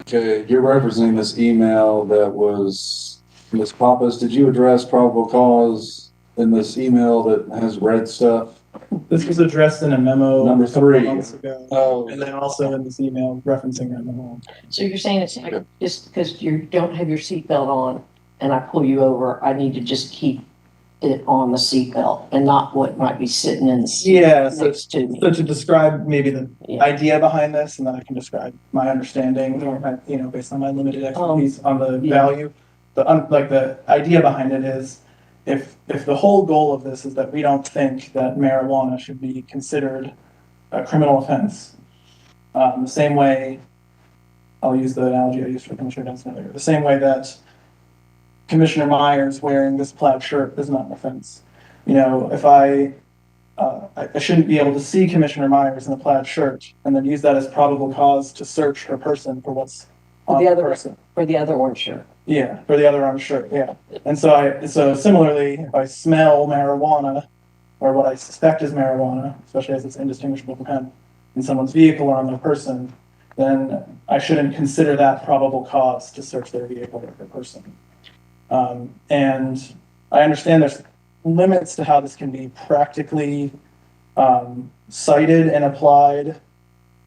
Okay, you're referencing this email that was, Ms. Pappas, did you address probable cause in this email that has red stuff? This was addressed in a memo Number a couple of 3. months ago, Oh, and then also in this email referencing that memo. so you're saying it's like just because you don't have your seatbelt on and I pull you over, I need to just keep it on the seatbelt and not what might be sitting in the seat Yeah, so, next to me. so to describe maybe the Yeah. idea behind this, and then I can describe my understanding, based on my limited expertise on the value. Like the idea behind it is, if the whole goal of this is that we don't think that marijuana should be considered a criminal offense, the same way, I'll use the analogy I used for Commissioner Dunson earlier, the same way that Commissioner Myers wearing this plaid shirt is not an offense. If I shouldn't be able to see Commissioner Myers in a plaid shirt and then use that as probable cause to search her person for what's on the person. For the other orange shirt. Yeah, for the other orange shirt, yeah. And so similarly, if I smell marijuana, or what I suspect is marijuana, especially as it's indistinguishable from hemp, in someone's vehicle or on their person, then I shouldn't consider that probable cause to search their vehicle or their person. And I understand there's limits to how this can be practically cited and applied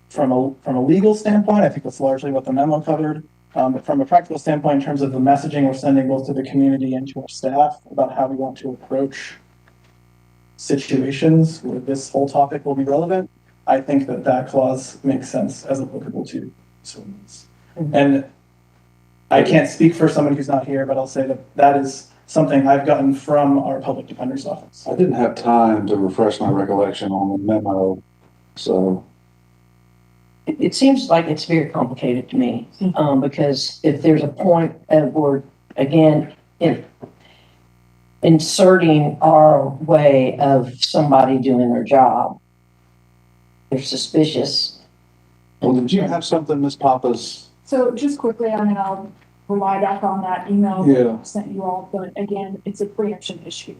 from a legal standpoint. I think that's largely what the memo covered. But from a practical standpoint, in terms of the messaging we're sending both to the community and to our staff about how we want to approach situations where this whole topic will be relevant, I think that clause makes sense as applicable to students. And I can't speak for someone who's not here, but I'll say that is something I've gotten from our public defender's office. I didn't have time to refresh my recollection on the memo, so. It seems like it's very complicated to me, because if there's a point where, again, inserting our way of somebody doing their job, they're suspicious. Well, did you have something, Ms. Pappas? So just quickly, I'll rely back on that email that I sent you all, but again, it's a preemption issue.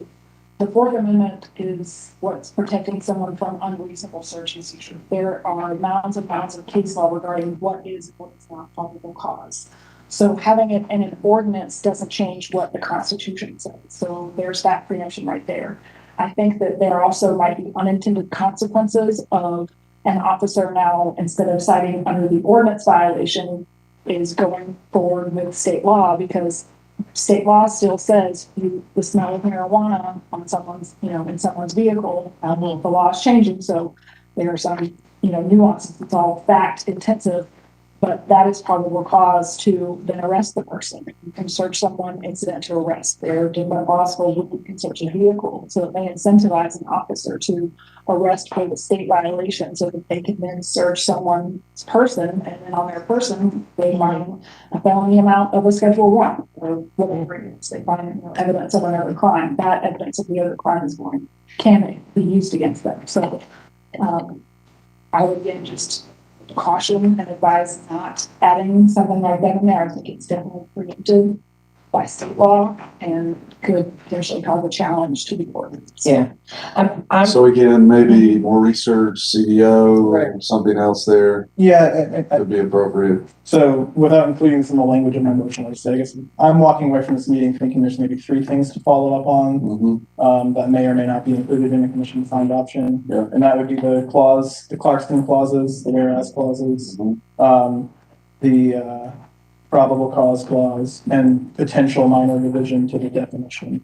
The Fourth Amendment is what's protecting someone from unreasonable search and seizure. There are mounds and mounds of case law regarding what is and what is not probable cause. So having it in an ordinance doesn't change what the Constitution says. So there's that preemption right there. I think that there also might be unintended consequences of an officer now, instead of citing under the ordinance violation, is going forward with state law, because state law still says the smell of marijuana on someone's, in someone's vehicle. The law is changing, so there are some, nuances. It's all fact intensive, but that is probable cause to then arrest the person. You can search someone incident to arrest. There are different laws for who can search a vehicle, so it may incentivize an officer to arrest for the state violation, so that they can then search someone's person, and then on their person they find a felony amount of a Schedule 1 or whatever it is. They find evidence of another crime. That evidence of the other crime can be used against them. So I would again just caution and advise not adding something like that in there. I think it's definitely preempted by state law and could potentially cause a challenge to the ordinance. Yeah. So again, maybe more research, CDO, Right. something else there Yeah, would be appropriate. so without including this in the language of my motion, I guess I'm walking away from this meeting thinking there's maybe 3 things to follow up on that may or may not be included in the commission defined option. Yeah. And that would be the Clarkston clauses, the whereas clauses, the probable cause clause, and potential minor revision to the definition.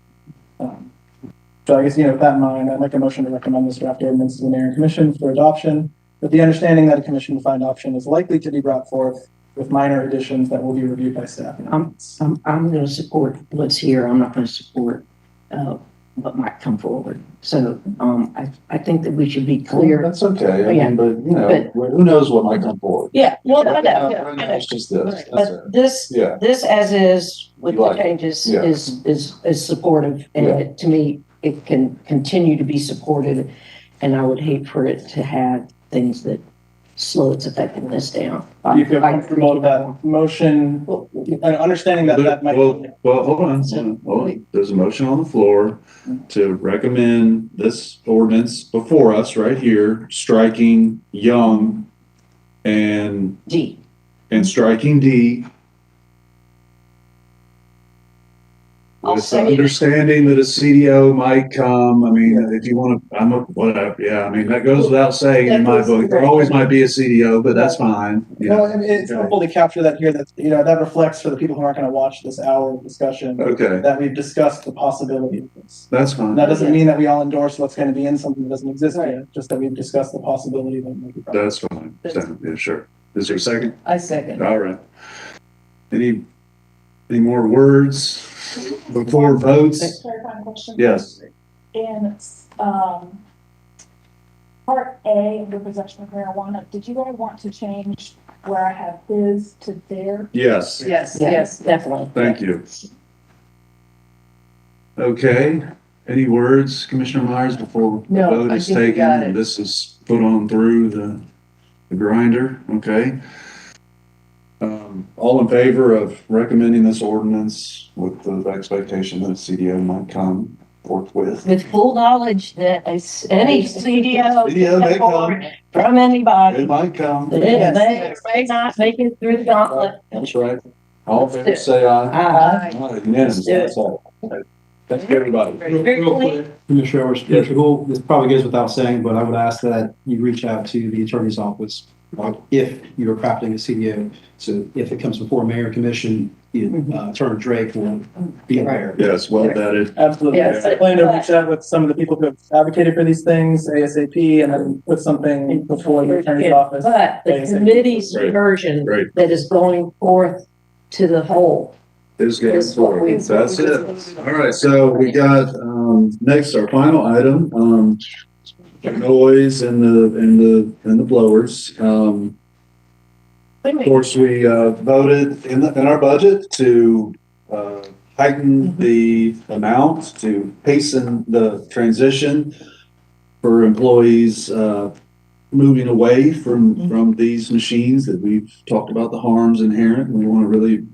So I guess, with that in mind, I'd make a motion to recommend this draft ordinance to the mayor and commission for adoption, with the understanding that a commission defined option is likely to be brought forth with minor additions that will be reviewed by staff. I'm going to support what's here. I'm not going to support what might come forward. So I think that we should be clear. That's okay. I Yeah. mean, but who knows what might come forward? Yeah, well, I know. Right now, it's just this. That's it. But this as is with You the like it. changes Yeah. is supportive, and Yeah. to me, it can continue to be supported. And I would hate for it to have things that slow its effectiveness down. Do you feel comfortable with that motion, and understanding that might? Well, hold on. There's a motion on the floor to recommend this ordinance before us right here, striking young and striking D. I'll with the second it. understanding that a CDO might come. I mean, if you want to, whatever. Yeah, I mean, that goes without saying in my book. There always might be a CDO, but that's fine. Well, Yeah. I mean, it's helpful to capture that here, that, you know, that reflects for the people who aren't gonna watch this hour of discussion, Okay, that we've discussed the possibility of this. that's fine. That doesn't mean that we all endorse what's gonna be in something that doesn't exist yet, just that we've discussed the possibility that it might be. That's fine. So, yeah, sure. Is there a second? I second. All right. Any more words before votes? Clarifying question. Yes. In, part A of the possession of marijuana, did you guys want to change where I have his to their? Yes. Yes, Yes, yes. definitely. Thank you. Okay. Any words, Commissioner Myers, before the No, vote I is think we taken got and it. this is put on through the grinder? Okay. All in favor of recommending this ordinance with the expectation that a CDO might come forthwith? With full knowledge that any CDO CDO may come. from anybody, It might come. they may not make it through the gauntlet. That's right. All in favor, say aye. Aye. Unanimous, that's all. Thank you, everybody. Real quick, Commissioner Gould, this probably goes without saying, but I would ask that you reach out to the attorney's office if you're crafting a CDO. So if it comes before mayor and commission, Attorney Drake will be aware. Yes, well vetted. Absolutely. Yes. I plan to reach out with some of the people who have advocated for these things ASAP, and then put something before the attorney's office. But the committee's Great. version Great. that is going forth to the whole. Is going Is what we- forward. That's it. All right, so we got, next, our final item, noise and the blowers. Of course, we, voted in our budget to, heighten the amount to hasten the transition for employees, moving away from these machines that we've talked about the harms inherent. We want to really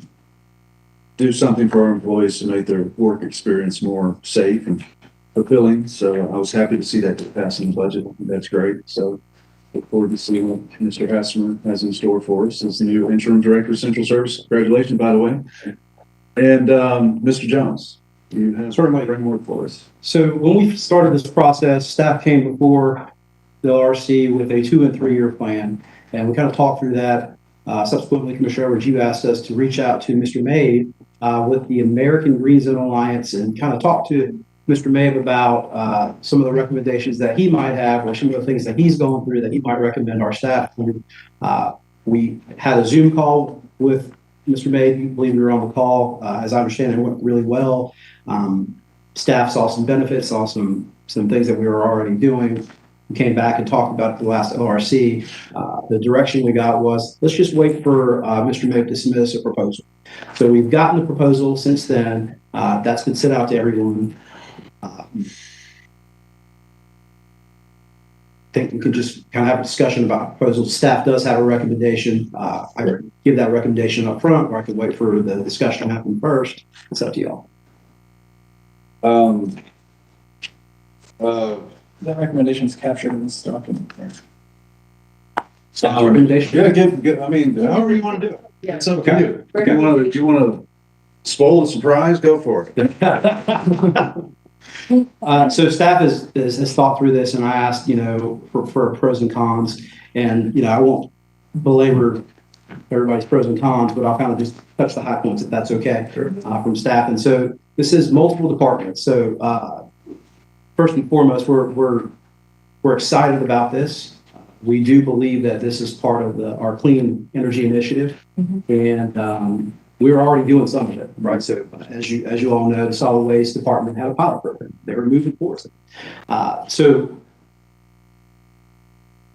do something for our employees to make their work experience more safe and fulfilling. So I was happy to see that get passed in the budget. That's great. So look forward to seeing what Mr. Hassemer has in store for us as the new interim director of central service. Congratulations, by the way. And Mr. Jones, you have certainly bring more for us. So when we started this process, staff came before the LRC with a 2 and 3 year plan, and we kind of talked through that. Subsequently, Commissioner Edwards, you asked us to reach out to Mr. Mabe with the American Green Zone Alliance and kind of talk to Mr. Mabe about some of the recommendations that he might have, or some of the things that he's going through that he might recommend our staff do. We had a Zoom call with Mr. Mabe. You believe we were on the call. As I understand it, went really well. Staff saw some benefits, saw some things that we were already doing. We came back and talked about the last LRC. The direction we got was, let's just wait for Mr. Mabe to submit us a proposal. So we've gotten the proposal since then. That's been sent out to everyone. I think we could just kind of have a discussion about proposals. Staff does have a recommendation. I could give that recommendation up front, or I could wait for the discussion to happen first. It's up to y'all. That recommendation is captured in this document. Recommendation? Yeah, give, I mean, however you want to do it. Yeah. It's up to you. If you want to spoil the surprise, go for it. So staff has thought through this, and I asked, for pros and cons, and, I won't belabor everybody's pros and cons, but I'll kind of just touch the high points if that's okay, from staff. And so this is multiple departments. So, first and foremost, we're excited about this. We do believe that this is part of our clean energy initiative, and we're already doing some of it, right? So as you all know, the solid waste department had a pilot program. They were moving towards it. So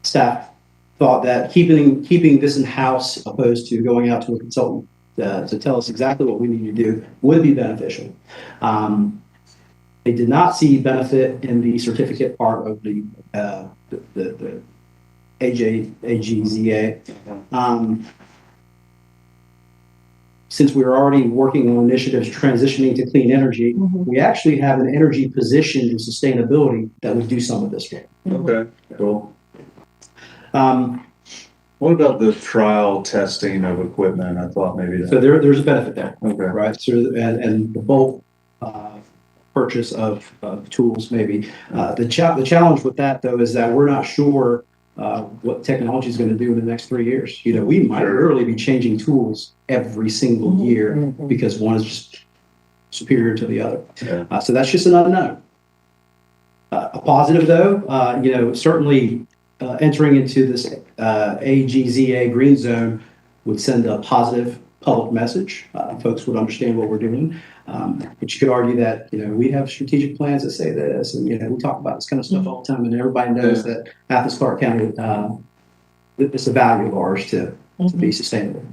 staff thought that keeping this in house, opposed to going out to a consultant to tell us exactly what we need to do, would be beneficial. They did not see benefit in the certificate part of the AGZA. Since we were already working on initiatives transitioning to clean energy, we actually have an energy position in sustainability that we do some of this work. Okay, cool. What about the trial testing of equipment? I thought maybe that. So there's a benefit there, Okay. right? So and the bulk purchase of tools maybe. The challenge with that though is that we're not sure what technology is going to do in the next 3 years. You know, we might literally be changing tools every single year because one is just superior to the other. Yeah. So that's just an unknown. A positive though, you know, certainly entering into this AGZA green zone would send a positive public message. Folks would understand what we're doing. But you could argue that, you know, we have strategic plans that say this, and, you know, we talk about this kind of stuff all the time, and everybody knows that Athens-Clarke County, it's a value of ours to be sustainable.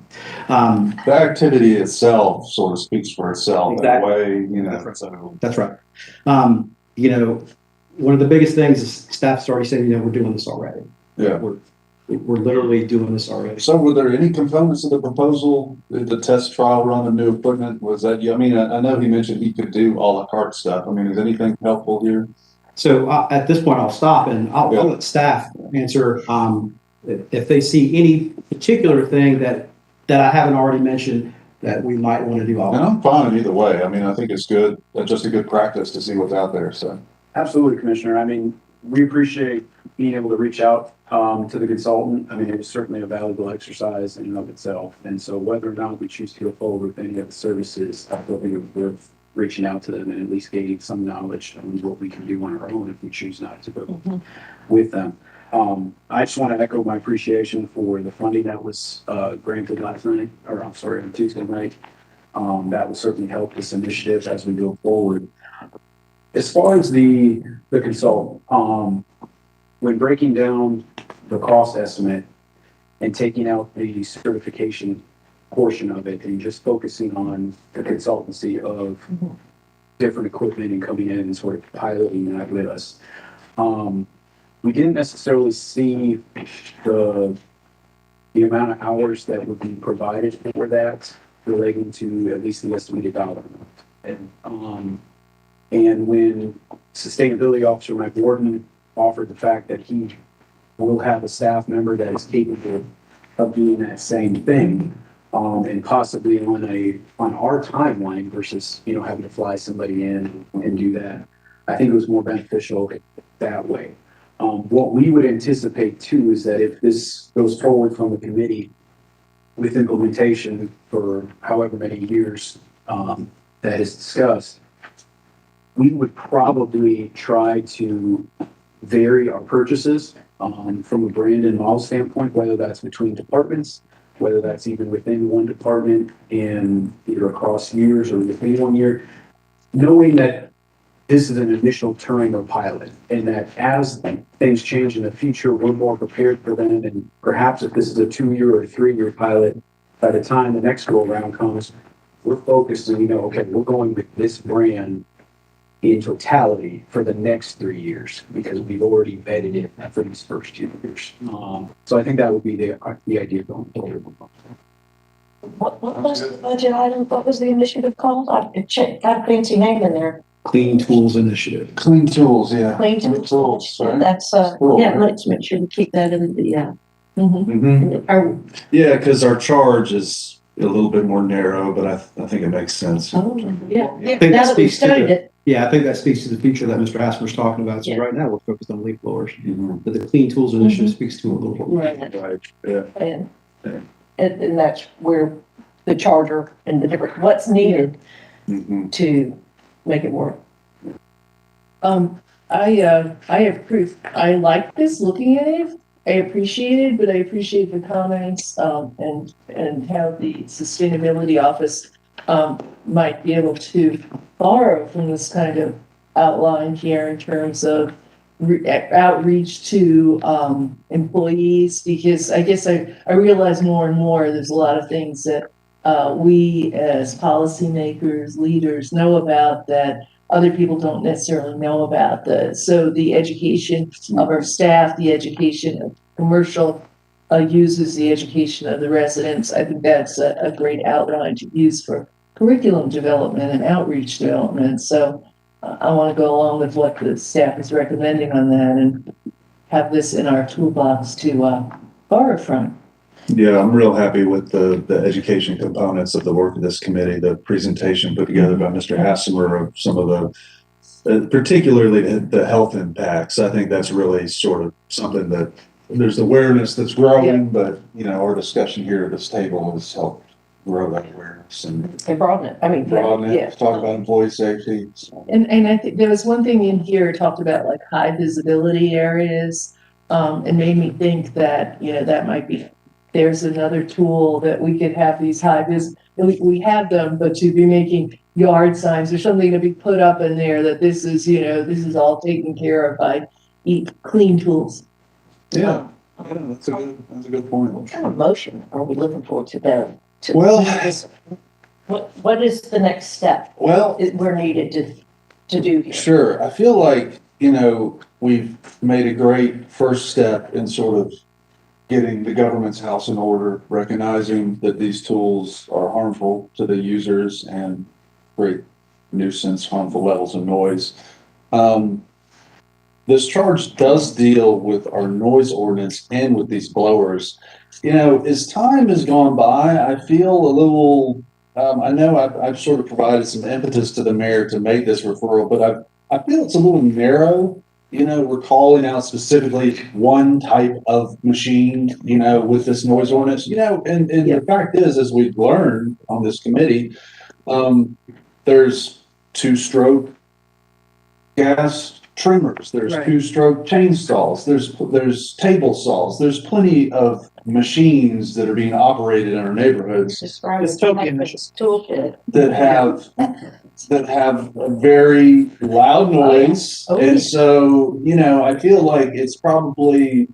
The activity itself sort of speaks for itself Exactly. in a way, you know. That's right. So. That's right. You know, one of the biggest things is staff's already saying, you know, we're doing this already. Yeah. We're literally doing this already. So were there any components of the proposal, the test trial run of new equipment? Was that, I mean, I know he mentioned he could do a la carte stuff. I mean, is anything helpful here? So at this point, I'll stop and I'll let staff answer if they see any particular thing that I haven't already mentioned that we might want to do. And I'm fine either way. I mean, I think it's good, just a good practice to see what's out there. So absolutely, Commissioner. I mean, we appreciate being able to reach out to the consultant. I mean, it was certainly a valuable exercise in and of itself. And so whether or not we choose to go forward with any of the services, I think it worth reaching out to them and at least gaining some knowledge on what we can do on our own if we choose not to go with them. I just want to echo my appreciation for the funding that was granted last night, or I'm sorry, on Tuesday night. That will certainly help this initiative as we go forward. As far as the consultant, when breaking down the cost estimate and taking out the certification portion of it and just focusing on the consultancy of different equipment and coming in and sort of piloting that with us, we didn't necessarily see the amount of hours that would be provided for that relating to at least the estimated dollar amount. And when Sustainability Officer Mike Warden offered the fact that he will have a staff member that is capable of doing that same thing, and possibly on our timeline versus, you know, having to fly somebody in and do that, I think it was more beneficial that way. What we would anticipate too is that if this goes forward from the committee with implementation for however many years that is discussed, we would probably try to vary our purchases from a brand and model standpoint, whether that's between departments, whether that's even within one department and either across years or within 1 year, knowing that this is an initial touring or pilot and that as things change in the future, we're more prepared for them. And perhaps if this is a 2-year or 3-year pilot, by the time the next go around comes, we're focused and we know, okay, we're going with this brand in totality for the next 3 years because we've already vetted it for these first 2 years. So I think that would be the idea going forward. What was the budget item? What was the initiative called? I checked, got a fancy name in there. Clean Tools Initiative. Clean tools, yeah. Clean tools. That's, Cool. yeah, let's make sure we keep that in the, Yeah, because our charge is a little bit more narrow, but I think it makes sense. yeah, I think now that that we've speaks to studied it. Yeah, I think that speaks to the future that Mr. Asper's talking about. So Yeah. right now we're focused on leaf blowers, but the Clean Tools Initiative speaks to a little bit. Right. Right, yeah. And that's where the charger and the different, what's needed to make it work. I approve. I like this, looking at it. I appreciate it, but I appreciate the comments, and how the sustainability office, might be able to borrow from this kind of outline here in terms of outreach to, employees, because I guess I realize more and more there's a lot of things that, we as policymakers, leaders know about that other people don't necessarily know about. So the education of our staff, the education of commercial users, the education of the residents, I think that's a great outline to use for curriculum development and outreach development. So I want to go along with what the staff is recommending on that and have this in our toolbox to borrow from. Yeah, I'm real happy with the education components of the work of this committee, the presentation put together by Mr. Hassemer of some of particularly the health impacts. I think that's really sort of something that there's awareness that's growing, but our discussion here at this table has helped grow that awareness and broaden it. I mean, broaden yeah. it, talk about employee safety. So. And I think there was one thing in here talked about like high visibility areas, and made me think that, that might be, there's another tool that we could have these we have them, but to be making yard signs or something to be put up in there that this is all taken care of by clean tools. Yeah, that's a good point. What kind of motion are we looking for today? Well, what is the next step? Well, We're needed to do here. Sure. I feel like, we've made a great first step in sort of getting the government's house in order, recognizing that these tools are harmful to the users and create nuisance, harmful levels of noise. This charge does deal with our noise ordinance and with these blowers. As time has gone by, I feel a little, I know I've sort of provided some impetus to the mayor to make this referral, but I feel it's a little narrow. We're calling out specifically one type of machine, with this noise ordinance, and the fact is, as we've learned on this committee, there's 2-stroke gas trimmers, there's 2-stroke chainsaws, there's table saws, there's plenty of machines that are being operated in our neighborhoods Toolkit. that have a very loud noise. And so, I feel like it's probably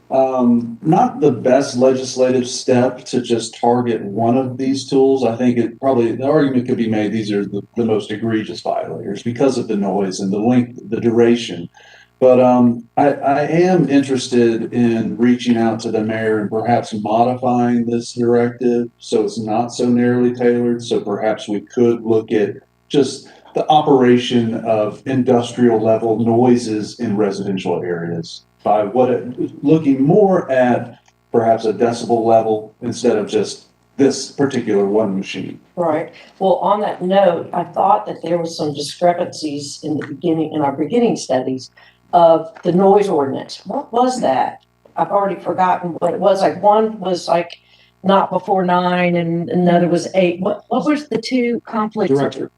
not the best legislative step to just target one of these tools. I think the argument could be made these are the most egregious violators because of the noise and the length, the duration. But I am interested in reaching out to the mayor and perhaps modifying this directive so it's not so narrowly tailored. So perhaps we could look at just the operation of industrial level noises in residential areas by looking more at perhaps a decibel level instead of just this particular one machine. Right. Well, on that note, I thought that there was some discrepancies in our beginning studies of the noise ordinance. What was that? I've already forgotten what it was. Like one was like not before 9 and another was 8. What was the two conflicts?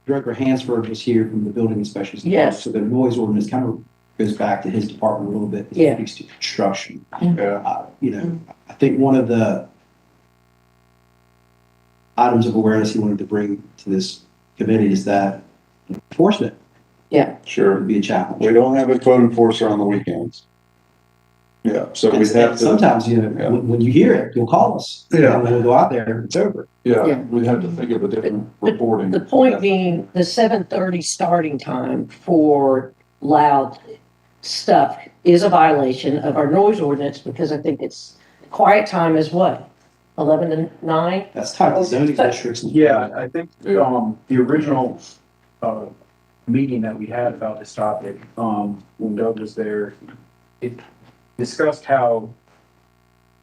Director Hansford was here from the building inspections. Yes. So the noise ordinance kind of goes back to his department a little bit. Yeah. It speaks to construction. Yeah. I think one of the items of awareness he wanted to bring to this committee is that enforcement. Yeah. Sure. Would be a challenge. We don't have a code enforcer on the weekends. Yeah, so we have to. Sometimes, when you hear it, you'll call us. Yeah. And we'll go out there, it's over. Yeah, we have to think of a different reporting. The point being the 7:30 starting time for loud stuff is a violation of our noise ordinance because I think it's quiet time is what? 11 to 9? That's tied to zoning districts. Yeah, I think, the original, meeting that we had about this topic, when Doug was there, it discussed how,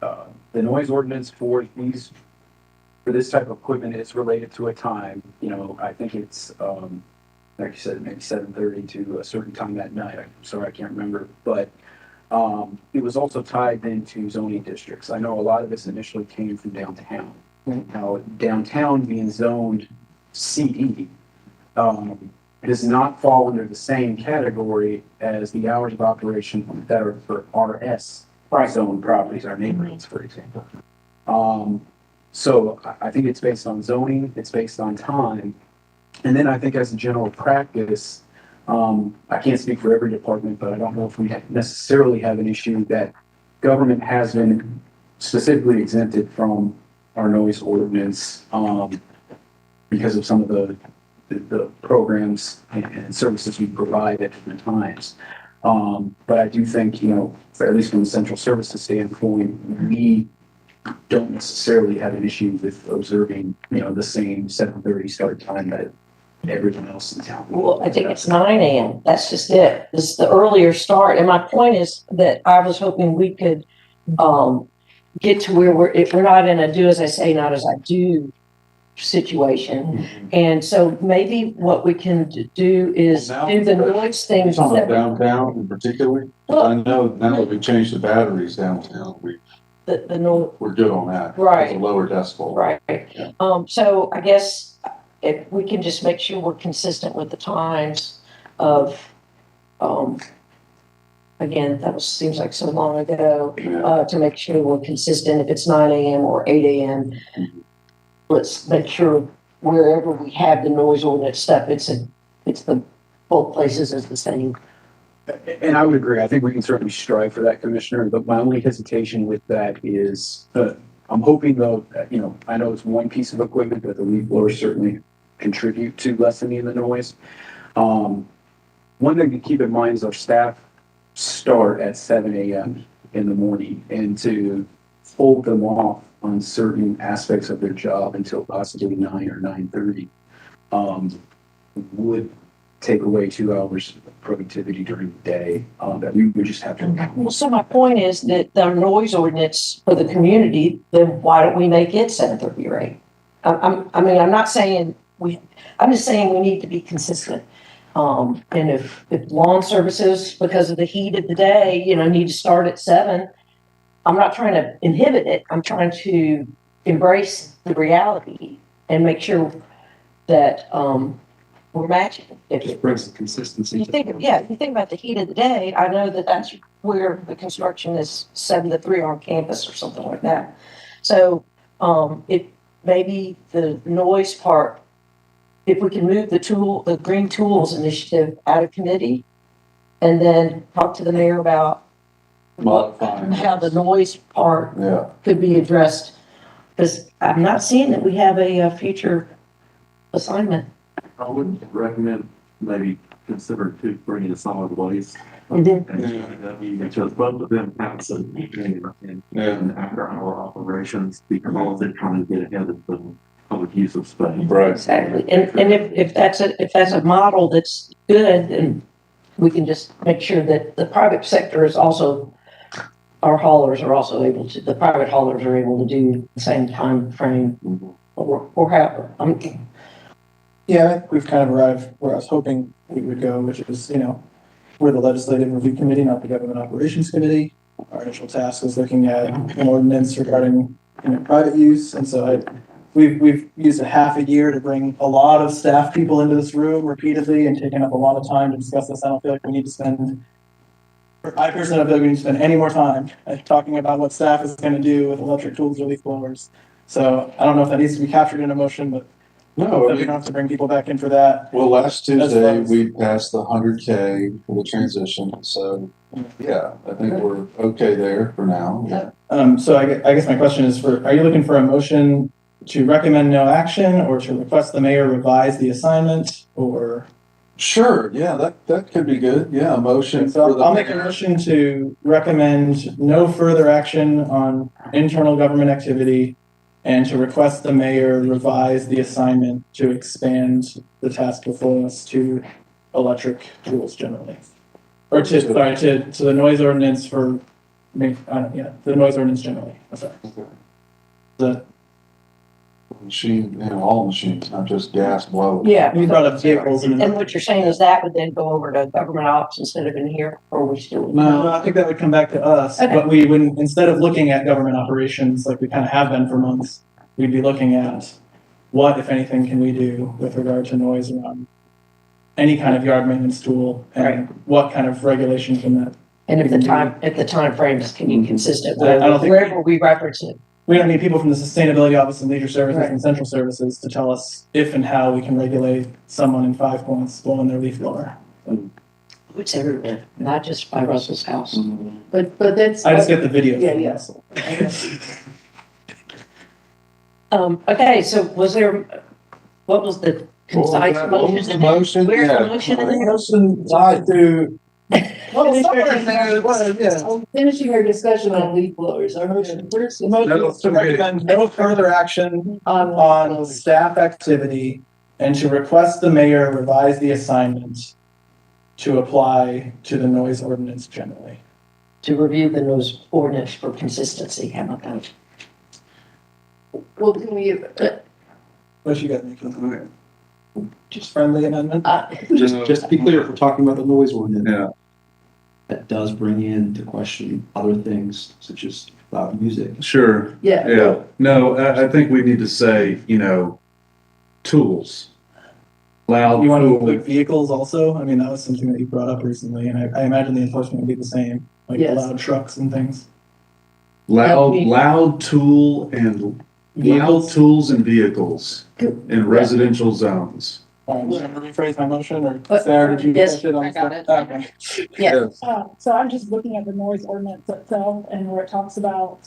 the noise ordinance for this type of equipment is related to a time, I think it's, like you said, maybe 7:30 to a certain time that night. I'm sorry, I can't remember, but, it was also tied into zoning districts. I know a lot of this initially came from downtown. Now, downtown being zoned CE, does not fall under the same category as the hours of operation that are for RS zone properties, our neighborhoods, for example. So I think it's based on zoning, it's based on time. And then I think as a general practice, I can't speak for every department, but I don't know if we necessarily have an issue that government has been specifically exempted from our noise ordinance, because of some of the programs and services we provide at different times. But I do think, at least from the central services standpoint, we don't necessarily have an issue with observing, the same 7:30 start time that everyone else in town. Well, I think it's 9 a.m. That's just it. This is the earlier start. And my point is that I was hoping we could get to where we're not in a do as I say, not as I do situation. And so maybe what we can do is do the noise things. Talking about downtown in particular? I know now that we changed the batteries downtown, The noise. we're good on that. Right. It's a lower decibel. Right. Yeah. So I guess if we can just make sure we're consistent with the times of, again, seems like so long ago, to make sure we're consistent. If it's 9 a.m. or 8 a.m., let's make sure wherever we have the noise ordinance stuff, it's the both places is the same. And I would agree. I think we can certainly strive for that, Commissioner, but my only hesitation with that is, I'm hoping though, that, I know it's one piece of equipment, but the leaf blowers certainly contribute to lessening the noise. One thing to keep in mind is our staff start at 7 a.m. in the morning, and to hold them off on certain aspects of their job until possibly 9 or 9:30 would take away 2 hours of productivity during the day that we would just have to. Well, so my point is that the noise ordinance for the community, then why don't we make it 7:30 or 8? I'm not saying I'm just saying we need to be consistent. And if lawn services, because of the heat of the day, need to start at 7, I'm not trying to inhibit it. I'm trying to embrace the reality and make sure that, we're matching. Just brings some consistency. You think about the heat of the day, I know that's where the construction is 7 to 3 on campus or something like that. So, it maybe the noise part, if we can move the green tools initiative out of committee and then talk to the mayor about how the noise part could be addressed. Because I'm not seeing that we have a future assignment. I would recommend maybe consider to bringing a solid waste. Mm-hmm. Because both of them have some in after hour operations because they're trying to get ahead of the public use of space. Right. Exactly. And if that's a model that's good, then we can just make sure that the private sector is also, our haulers are also able to, the private haulers are able to do the same time frame or however. Yeah, I think we've kind of arrived where I was hoping we would go, which is, we're the Legislative Review Committee, not the Government Operations Committee. Our initial task was looking at an ordinance regarding, private use. And so we've used a half a year to bring a lot of staff people into this room repeatedly and taken up a lot of time to discuss this. I don't feel like we need to spend, I personally don't feel like we need to spend any more time talking about what staff is going to do with electric tools or leaf blowers. So I don't know if that needs to be captured in a motion, but no, we don't have to bring people back in for that. Well, last Tuesday we passed the 100K for the transition, so yeah, I think we're okay there for now. Yeah. So I guess my question is are you looking for a motion to recommend no action or to request the mayor revise the assignment or? Sure, yeah, that could be good. Yeah, a motion. So I'll make a motion to recommend no further action on internal government activity and to request the mayor revise the assignment to expand the task before us to electric tools generally. Or to the noise ordinance for, the noise ordinance generally. I'm sorry. The machine, all machines, not just gas blowers. Yeah. You brought up vehicles. And what you're saying is that would then go over to government ops instead of in here, or we still? No, I think that would come back to us, Okay. but we wouldn't, instead of looking at government operations like we kind of have been for months, we'd be looking at what, if anything, can we do with regard to noise around any kind of yard maintenance tool and what kind of regulation can that? And if the time frames can be consistent I don't think wherever we reference it. We don't need people from the Sustainability Office and Leisure Services Right. and Central Services to tell us if and how we can regulate someone in 5 Points blowing their leaf blower. It's everywhere, not just by Russell's house. But that's. I just get the video. Yeah, yeah. Okay, so what was the concise motion? What was the motion? Where's the Yeah. motion in there? Motion tied to. Finishing our discussion on leaf blowers, our motion first. The motion is to recommend no further action on staff activity and to request the mayor revise the assignment to apply to the noise ordinance generally. to review the noise ordinance for consistency. How about that? Well, can we, What you got, Nikki? Just friendly amendment? Just to be clear, if we're talking about the noise ordinance. Yeah. That does bring into question other things such as loud music. Sure. yeah. Yeah. No, I think we need to say, tools. Loud You want to tool. include vehicles also? I mean, that was something that you brought up recently, and I imagine the enforcement would be the same, like Yes. loud trucks and things. Loud tool and loud Vehicles? tools and vehicles in residential zones. Should I rephrase my motion, or But- Sarah, did you yes, catch it? I got it. Okay. Yes. So I'm just looking at the noise ordinance itself and where it talks about,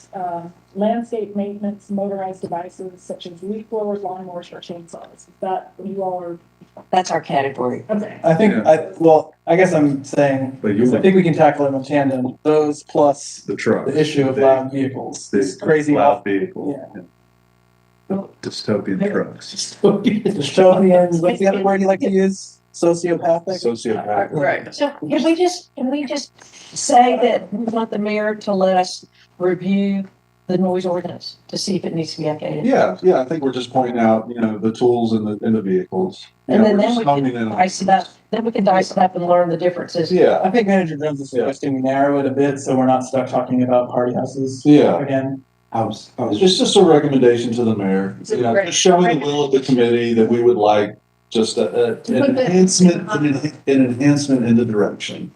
landscape maintenance, motorized devices such as leaf blowers, lawnmowers, or chainsaws. Is that what you all are? That's our category. Okay. I think, I guess I'm saying, But you I think we can tackle them in tandem, those plus the truck. the issue of loud vehicles. It's crazy. Loud vehicle. Yeah. Dystopian trucks. Dystopian, what's the other word you like to use? Sociopathic? Sociopath. Right. So can we just say that we want the mayor to let us review the noise ordinance to see if it needs to be updated? Yeah, I think we're just pointing out, the tools in the vehicles. And then we're we just can honing in on- dice it up, then we can dice it up and learn the differences. Yeah, I think Manager Jones is suggesting we narrow it a bit, so we're not stuck talking about party houses. Yeah. Again. it's just a recommendation to the mayor, just showing the will of the committee that we would like just an enhancement in the direction.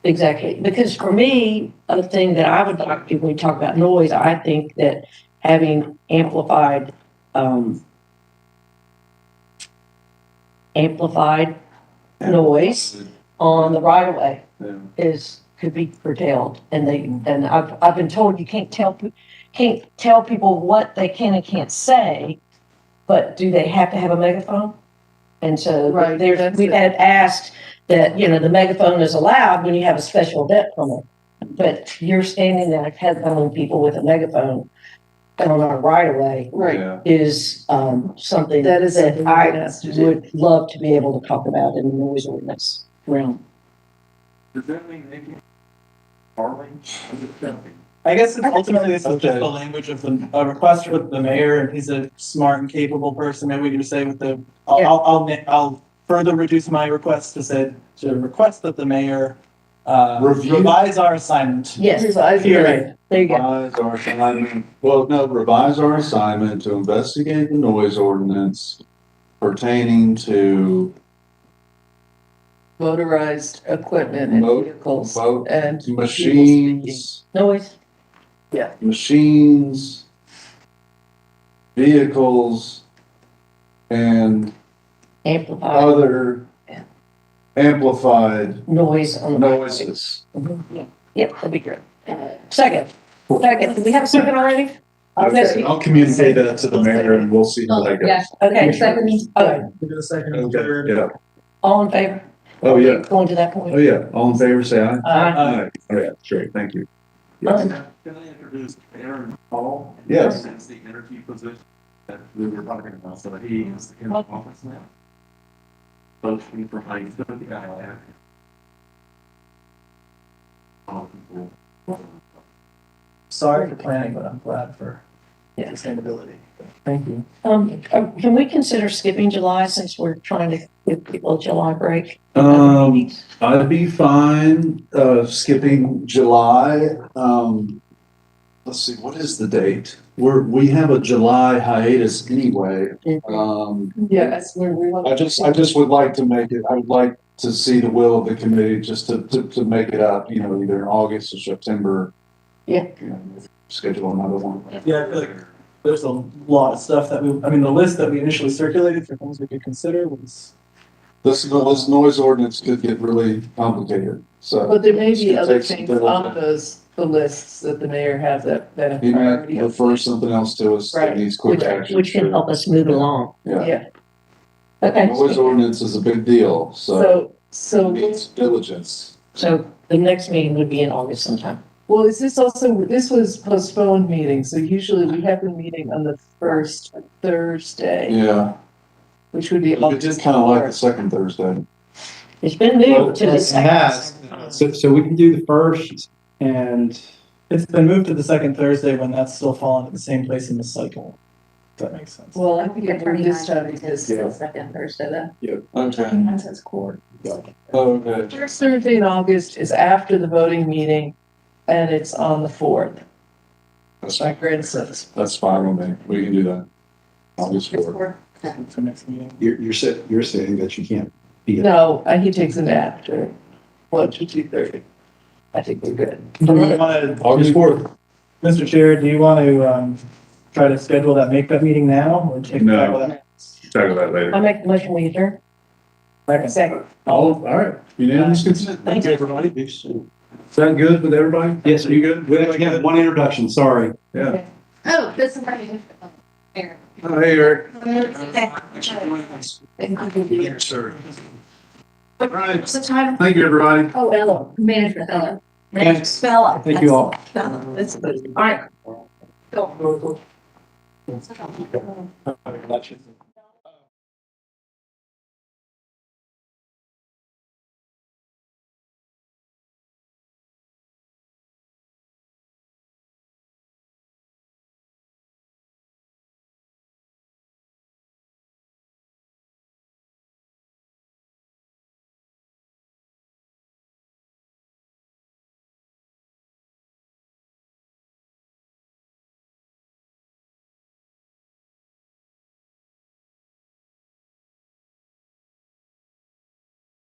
Exactly, because for me, a thing that I would like to, when we talk about noise, I think that having amplified noise on the right of way Yeah. could be curtailed. And I've been told you can't tell people what they can and can't say, but do they have to have a megaphone? And so Right, that's we've it. had asked that, the megaphone is allowed when you have a special event permit. But you're standing there headphoning people with a megaphone on our right of way Right. Yeah. is something That is that something I we're gonna have to do. would love to be able to talk about in the noise ordinance realm. Does that mean they can? Farming? I guess ultimately this is just the language of a request with the mayor, and he's a smart and capable person. Maybe we can just say with I'll further reduce my request to request that the mayor revise our assignment. Yes, Period. there you go. Revise our assignment, revise our assignment to investigate the noise ordinance pertaining to Motorized equipment and vehicles and machines, Noise, machines, vehicles, and amplified other amplified noise on the. noises. Yep, that'd be great. Second, do we have a second already? Okay, I'll communicate that to the mayor and we'll see how that goes. Yeah, okay, second, okay, We did a second and Okay, third. yeah. all in favor? Oh, yeah. Going to that point? Oh, yeah. All in favor, say aye. Aye. Oh, yeah, great, thank you. Aye. Can I introduce Aaron Hall? Yes. That's the energy position that we were talking about, so he is in the office now. Motion for my, he's gonna be the guy. Sorry for planning, but I'm glad for sustainability. Thank you. Can we consider skipping July since we're trying to give people a July break? I'd be fine, skipping July. Let's see, what is the date? We have a July hiatus anyway. yes, we want. I just would like to make it, I would like to see the will of the committee just to make it up, either in August or September. Yeah. Schedule another one. Yeah, I feel like there's a lot of stuff that the list that we initially circulated for things we could consider was. This noise ordinance could get really complicated, so. But there may it's be gonna other take some things diligence. on the lists that the mayor has that have He might priority. refer something else to us that Right. needs quick action. Which can help us move along. Yeah, Yeah, Okay, noise ordinance is a big deal, so so, it needs diligence. so the next meeting would be in August sometime. well, is this also, this was postponed meeting, so usually we have the meeting on the first Thursday, Yeah, which would be. it did kind of like the second Thursday. It's been moved to the second. So we can do the first And it's been moved to the second Thursday when that's still falling at the same place in the cycle. If that makes sense. Well, I think it moved this time because it's the second Thursday then. Okay. Mine says court. Okay. First Thursday in August is after the voting meeting and it's on the fourth. My grandson's. That's fine with me. We can do that. August 4th. For next meeting. You're saying that you can't be. No, he takes a nap after 1 to 2:30. I think we're good. Do you want to, August 4th. Mr. Chair, do you want to, try to schedule that makeup meeting now or take? No. that? Talk about that later. I'll make the motion we adjourn. Second. All right. Unanimous consent. Thank you, everybody. Is that good with everybody? Yes, Are you good? we actually have one introduction, sorry. Yeah. Oh, this is right. Aaron. Oh, hey, Eric. Yes, sir. All right. What's the title? Thank you, everybody. Oh, Ella, management, Ella. Thanks. Bella. Thank you all. That's good. All right. Go. Elections.